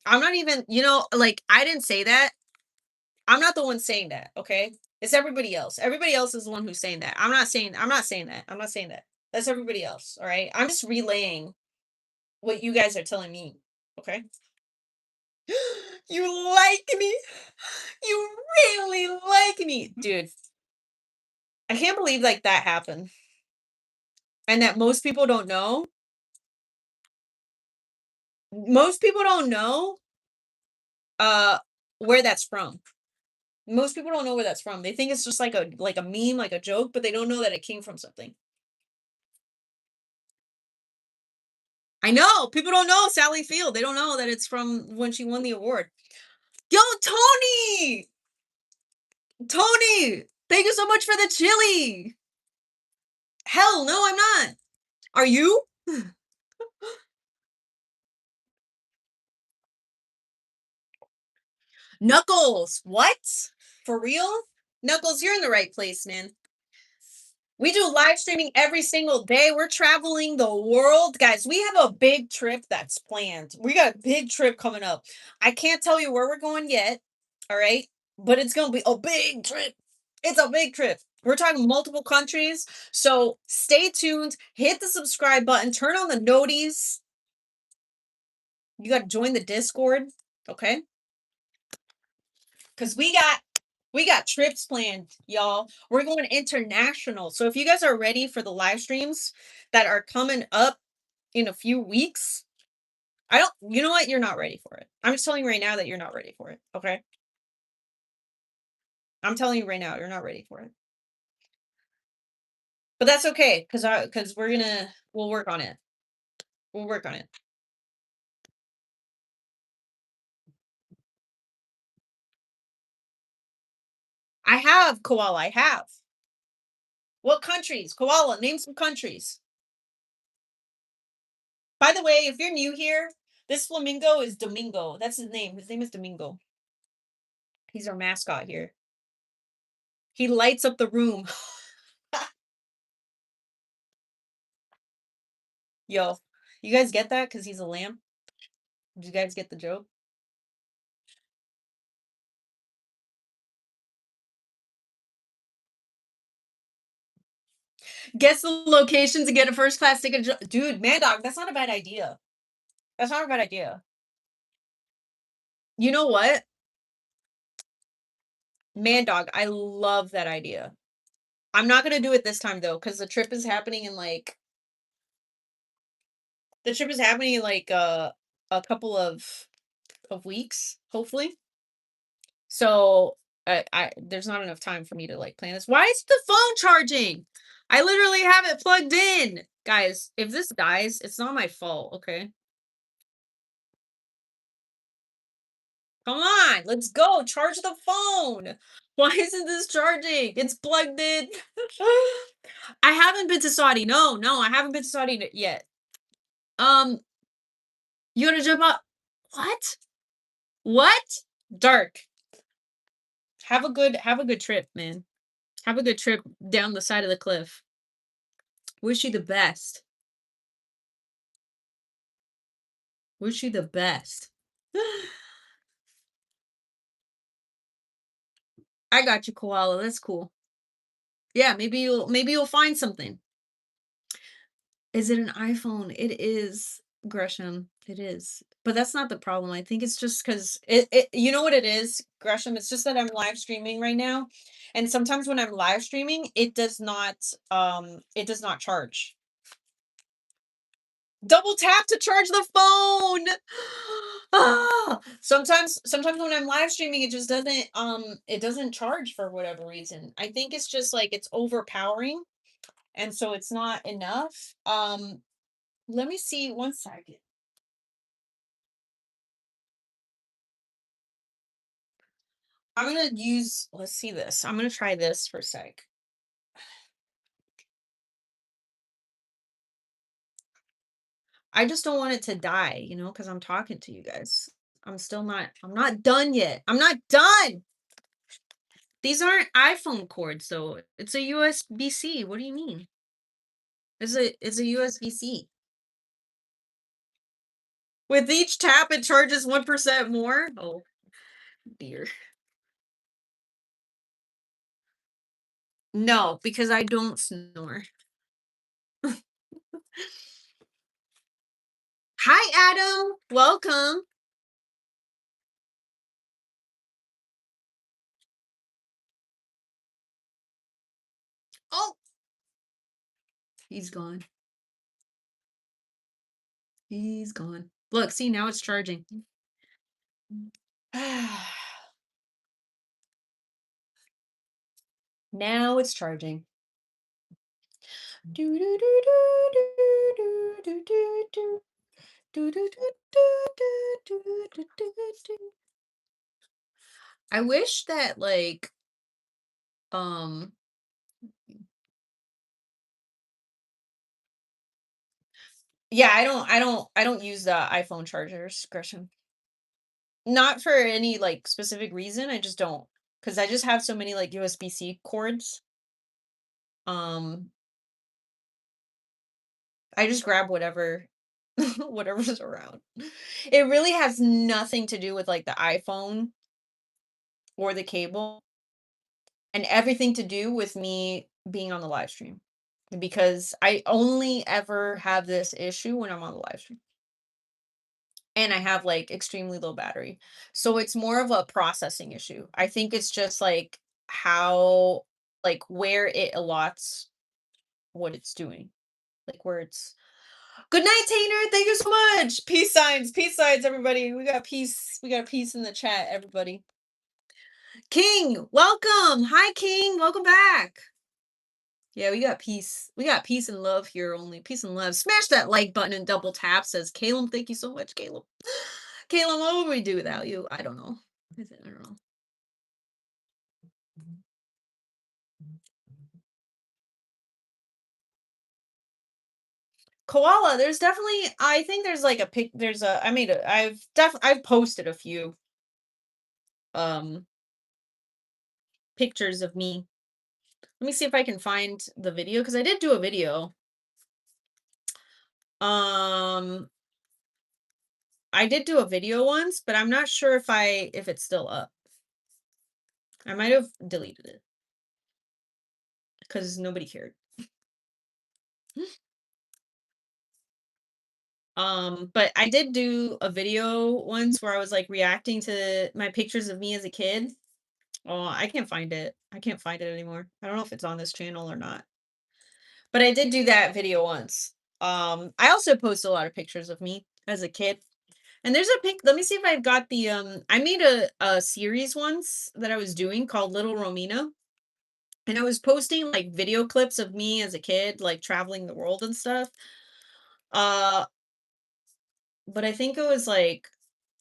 I'm not even, like I didn't say that. I'm not the one saying that, okay? It's everybody else. Everybody else is the one who's saying that. I'm not saying that. I'm not saying that. That's everybody else, all right? I'm just relaying what you guys are telling me, okay? You like me? You really like me. Dude, I can't believe like that happened. And that most people don't know. Most people don't know uh where that's from. Most people don't know where that's from. They think it's just like a meme, like a joke, but they don't know that it came from something. I know people don't know Sally Field. They don't know that it's from when she won the award. Yo, Tony! Tony! Thank you so much for the chili. Hell no, I'm not. Are you? Knuckles, what? For real? Knuckles, you're in the right place, man. We do live streaming every single day. We're traveling the world. Guys, we have a big trip that's planned. We got a big trip coming up. I can't tell you where we're going yet. All right. But it's going to be a big trip. It's a big trip. We're talking multiple countries. So stay tuned. Hit the subscribe button. Turn on the noties. You got to join the Discord. Okay. Because we got trips planned, y'all. We're going international. So if you guys are ready for the live streams that are coming up in a few weeks, I don't you know what? You're not ready for it. I'm just telling you right now that you're not ready for it. Okay? I'm telling you right now, you're not ready for it. But that's okay, because we'll work on it. We'll work on it. I have koala. I have. What countries? Koala, name some countries. By the way, if you're new here, this flamingo is Domingo. That's his name. His name is Domingo. He's our mascot here. He lights up the room. Yo, you guys get that? Because he's a lamb? Did you guys get the joke? Guess the location to get a first class ticket. Dude, man, dog, that's not a bad idea. That's not a bad idea. You know what? Man, dog, I love that idea. I'm not gonna do it this time though, because the trip is happening in like a couple of weeks, hopefully. So I there's not enough time for me to like plan this. Why is the phone charging? I literally have it plugged in. Guys, if this dies, it's not my fault, okay? Come on, let's go. Charge the phone. Why isn't this charging? It's plugged in. I haven't been to Saudi. No, no, I haven't been to Saudi yet. Um, you wanna jump up? What? What? Dark. Have a good trip, man. Have a good trip down the side of the cliff. Wish you the best. Wish you the best. I got you, koala. That's cool. Yeah, maybe you'll find something. Is it an iPhone? It is, Gresham. It is. But that's not the problem. I think it's just because it you know what it is, Gresham? It's just that I'm live streaming right now. And sometimes when I'm live streaming, it does not charge. Double tap to charge the phone. Sometimes when I'm live streaming, it doesn't charge for whatever reason. I think it's just like it's overpowering, and so it's not enough. Let me see 1 second. Let's see this. I'm gonna try this for a sec. I just don't want it to die, because I'm talking to you guys. I'm not done yet. I'm not done. These aren't iPhone cords though. It's a USB-C. What do you mean? It's a USB-C. With each tap it charges 1% more? Oh dear. No, because I don't snore. Hi Adam, welcome. Oh, he's gone. He's gone. Look, see, now it's charging. Now it's charging. Do, do, do, do, do, do, do, do. Do, do, do, do, do, do, do, do, do. I wish that, like, um yeah, I don't use the iPhone chargers, Gresham. Not for any, like, specific reason, I just don't, because I just have so many, like, USB-C cords. Um, I just grab whatever whatever's around. It really has nothing to do with, like, the iPhone or the cable, and everything to do with me being on the live stream, because I only ever have this issue when I'm on the live stream, and I have, like, extremely low battery. So it's more of a processing issue. I think it's just, like, how like, where it allots what it's doing, like, where it's Good night, Tainer. Thank you so much. Peace signs, everybody. We got peace. We got peace in the chat, everybody. King, welcome. Hi, King. Welcome back. Yeah, we got peace. We got peace and love here only. Peace and love. Smash that like button and double tap, says Caleb. Thank you so much, Caleb. Caleb, what would we do without you? I don't know. I don't know. Koala, there's definitely I think there's like a pic there's a I made a I've posted a few um pictures of me. Let me see if I can find the video, because I did do a video. Um, I did do a video once, but I'm not sure if it's still up. I might have deleted it because nobody cared. But I did do a video once where I was like reacting to my pictures of me as a kid. Oh, I can't find it. I can't find it anymore. I don't know if it's on this channel or not. But I did do that video once. I also post a lot of pictures of me as a kid. And there's a pic. Let me see if I've got the I made a series once that I was doing called Little Romina. And I was posting like video clips of me as a kid, like traveling the world and stuff. Uh, but I think it was like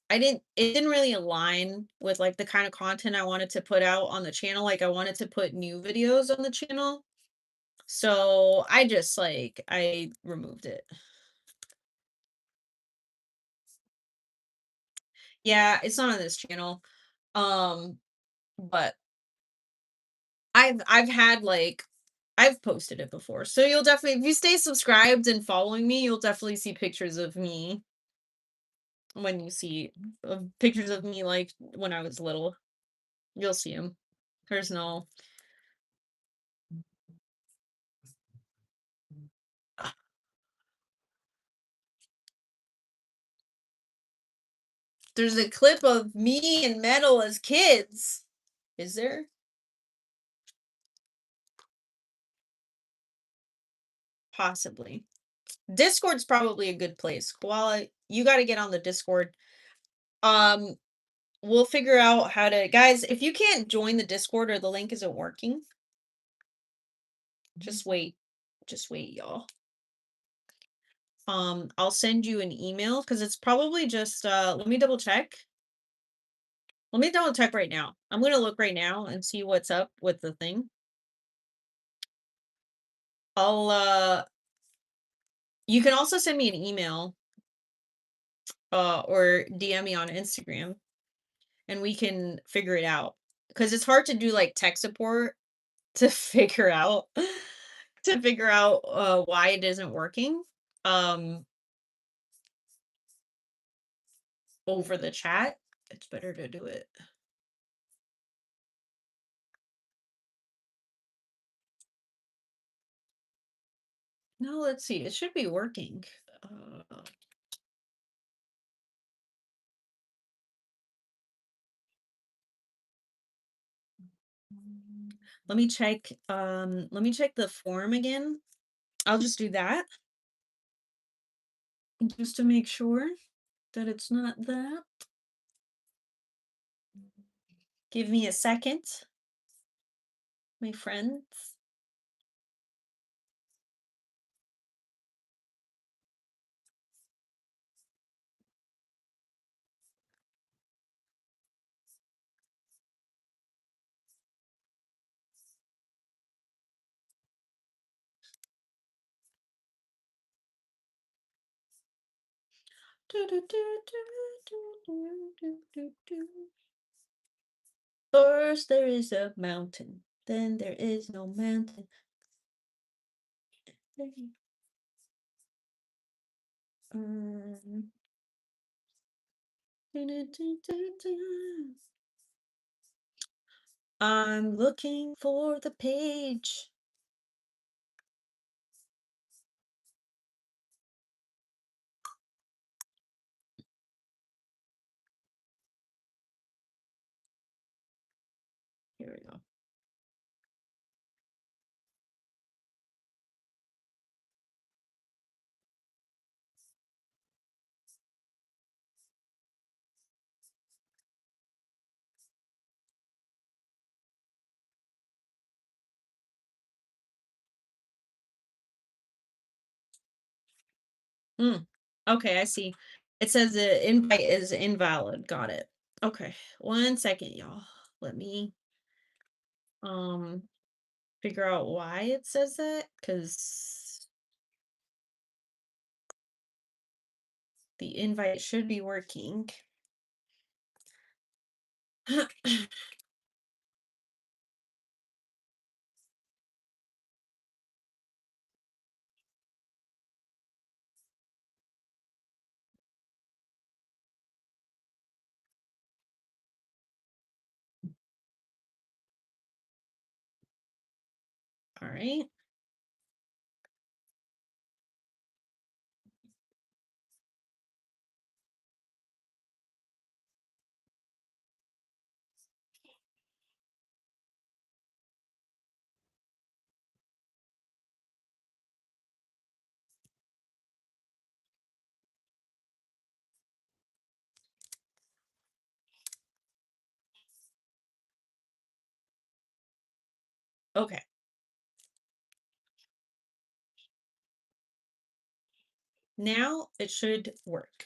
it didn't really align with like the kind of content I wanted to put out on the channel. Like I wanted to put new videos on the channel. So I just like I removed it. Yeah, it's not on this channel. Um, but I've had like I've posted it before. So you'll definitely if you stay subscribed and following me, you'll definitely see pictures of me when you see pictures of me like when I was little. You'll see them. There's no There's a clip of me and Metal as kids. Is there? Possibly. Discord's probably a good place. Koala, you got to get on the Discord. Um we'll figure out how to guys, if you can't join the Discord or the link isn't working, just wait. Just wait, y'all. I'll send you an email because it's probably just let me double check. Let me double check right now. I'm gonna look right now and see what's up with the thing. I'll you can also send me an email or DM me on Instagram and we can figure it out. Because it's hard to do like tech support to figure out why it isn't working um over the chat. It's better to do it. No, let's see. It should be working. Uh, let me check the form again. I'll just do that just to make sure. that it's not that. Give me a second, my friends. Do, do, do, do, do, do, do, do, do. First there is a mountain, then there is no mountain. Um, do, do, do, do, do. I'm looking for the page. Here we go. Mm. Okay, I see. It says the invite is invalid. Got it. Okay, one second, y'all. Let me um figure out why it says that because the invite should be working. All right. Okay. Now it should work.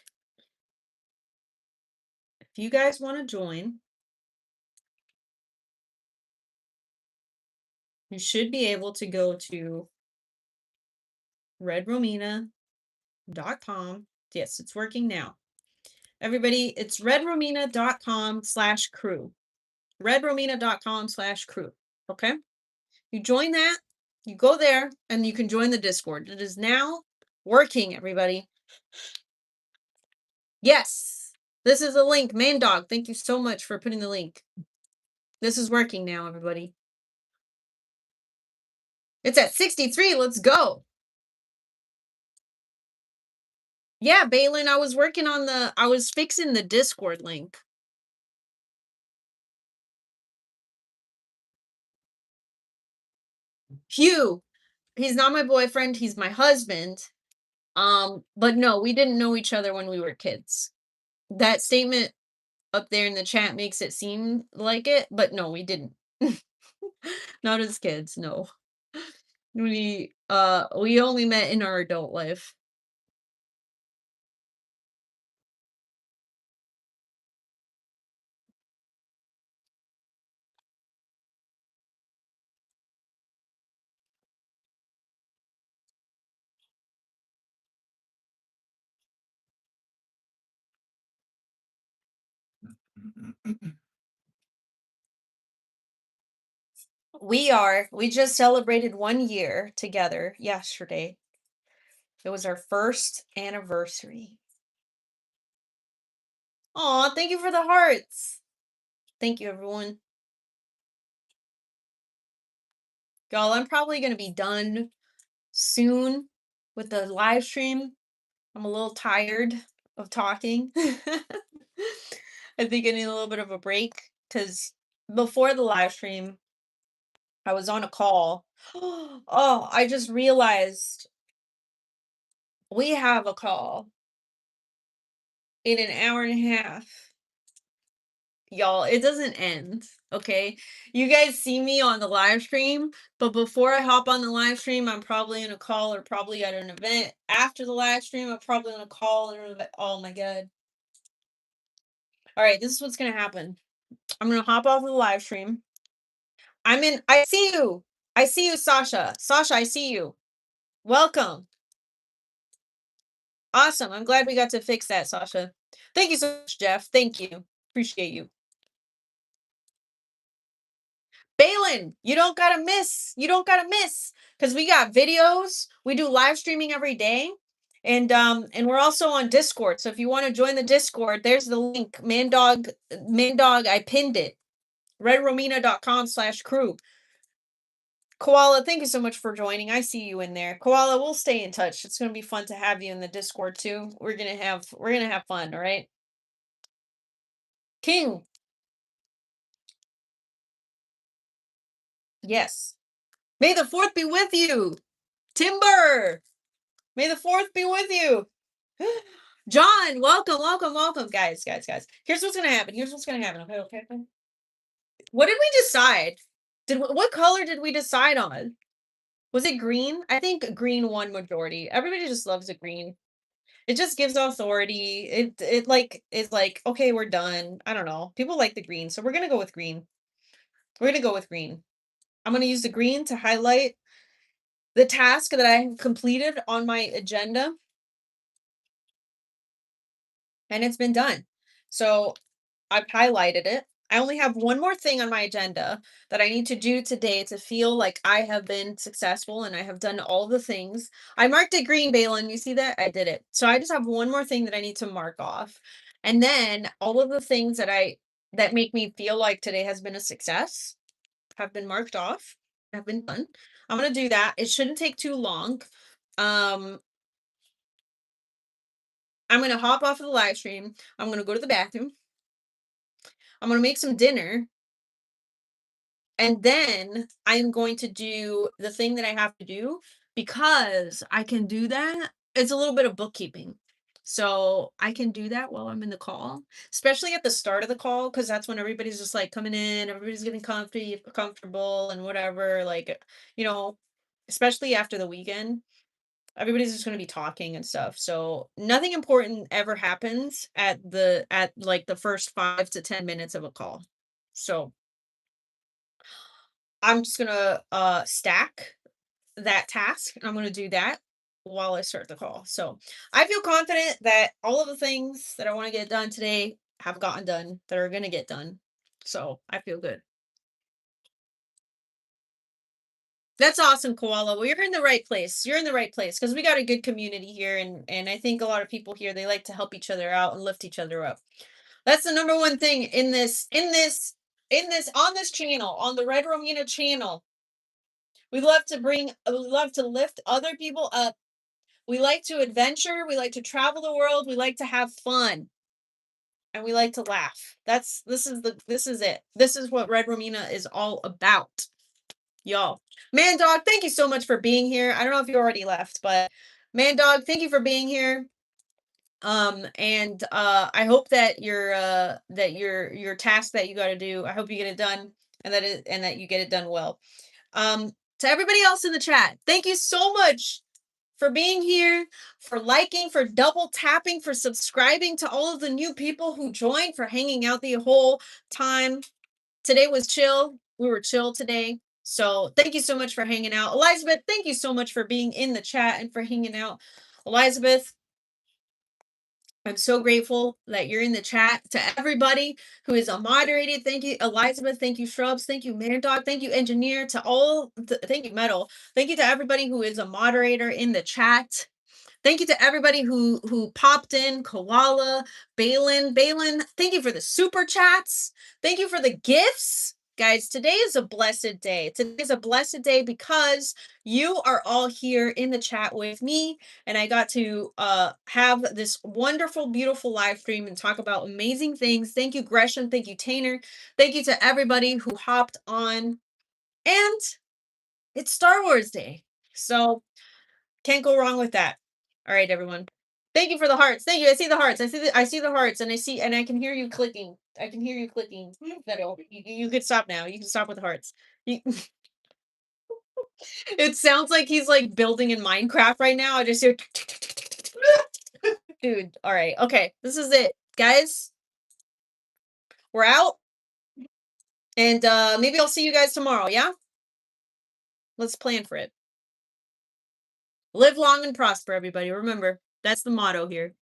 If you guys want to join, you should be able to go to redromina.com. Yes, it's working now. Everybody, it's redromina.com/crew. Redromina.com/crew. Okay. You join that, you go there, and you can join the Discord. It is now working, everybody. Yes. This is a link. Main dog. Thank you so much for putting the link. This is working now, everybody. It's at 63. Let's go. Yeah, Balin, I was fixing the Discord link. Hugh, he's not my boyfriend, he's my husband. But no, we didn't know each other when we were kids. That statement up there in the chat makes it seem like it, but no, we didn't. Not as kids, no. We only met in our adult life. We just celebrated 1 year together yesterday. It was our first anniversary. Aw, thank you for the hearts. Thank you, everyone. Y'all, I'm probably gonna be done soon with the live stream. I'm a little tired of talking. I think I need a little bit of a break because before the live stream, I was on a call. Oh, I just realized we have a call in an hour and a half. Y'all, it doesn't end, okay? You guys see me on the live stream, but before I hop on the live stream, I'm probably in a call or probably at an event. After the live stream, I'm probably on a call or an event. Oh my god. All right, this is what's gonna happen. I'm gonna hop off of the live stream. I see you. I see you, Sasha. Sasha, I see you. Welcome. Awesome. I'm glad we got to fix that, Sasha. Thank you so much, Jeff. Thank you. Appreciate you. Balin, you don't gotta miss. You don't gotta miss because we got videos. We do live streaming every day, and we're also on Discord. So if you want to join the Discord, there's the link. Mandog. I pinned it. RedRomina.com/crew. Koala, thank you so much for joining. I see you in there. Koala, we'll stay in touch. It's gonna be fun to have you in the Discord too. We're gonna have fun. All right, King. Yes. May the fourth be with you. Timber. May the fourth be with you. John, welcome, welcome, welcome, guys. Here's what's gonna happen. Here's what's gonna happen. Okay, okay. Okay. What did we decide? What color did we decide on? Was it green? I think green won majority. Everybody just loves the green. It just gives authority. It like is like okay, we're done. I don't know. People like the green, so we're gonna go with green. We're gonna go with green. I'm gonna use the green to highlight the task that I completed on my agenda, and it's been done. So I've highlighted it. I only have one more thing on my agenda that I need to do today to feel like I have been successful and I have done all the things. I marked it green, Balin. You see that? I did it. So I just have one more thing that I need to mark off. And then all of the things that make me feel like today has been a success have been marked off, have been done. I'm gonna do that. It shouldn't take too long. Um, I'm gonna hop off of the live stream. I'm gonna go to the bathroom. I'm gonna make some dinner. And then I'm going to do the thing that I have to do because I can do that. It's a little bit of bookkeeping. So I can do that while I'm in the call, especially at the start of the call, because that's when everybody's just like coming in, everybody's getting comfortable and whatever. Like, you know, especially after the weekend, everybody's just gonna be talking and stuff. So nothing important ever happens at like the first 5 to 10 minutes of a call. So I'm just gonna stack that task and I'm gonna do that while I start the call. So I feel confident that all of the things that I want to get done today have gotten done, that are gonna get done. So I feel good. That's awesome, Koala. Well, you're in the right place. You're in the right place because we got a good community here, and I think a lot of people here they like to help each other out and lift each other up. That's the number one thing in this on this channel, on the Red Romina channel. We love to lift other people up. We like to adventure, we like to travel the world, we like to have fun, and we like to laugh. This is it. This is what Red Romina is all about, y'all. Man Dog, thank you so much for being here. I don't know if you already left, but Man Dog, thank you for being here. And I hope that your task that you got to do, I hope you get it done and that you get it done well. To everybody else in the chat, thank you so much for being here, for liking, for double tapping, for subscribing, to all of the new people who joined, for hanging out the whole time. Today was chill. We were chill today. So thank you so much for hanging out. Elizabeth, thank you so much for being in the chat and for hanging out. Elizabeth, I'm so grateful that you're in the chat. To everybody who is a moderator, thank you, Elizabeth. Thank you, Shrubs. Thank you, Man Dog. Thank you, Engineer. Thank you, Metal. Thank you to everybody who is a moderator in the chat. Thank you to everybody who popped in, Koala, Balin. Thank you for the super chats. Thank you for the gifts. Guys, today is a blessed day. Today is a blessed day because you are all here in the chat with me, and I got to have this wonderful, beautiful live stream and talk about amazing things. Thank you, Gresham. Thank you, Tanner. Thank you to everybody who hopped on. And it's Star Wars Day. So can't go wrong with that. All right, everyone. Thank you for the hearts. Thank you. I see the hearts. I see the hearts, and I can hear you clicking. I can hear you clicking. You could stop now. You can stop with the hearts. You, it sounds like he's like building in Minecraft right now. I just hear dude. All right. Okay. This is it. Guys, we're out. And maybe I'll see you guys tomorrow, yeah? Let's plan for it. Live long and prosper, everybody. Remember, that's the motto here.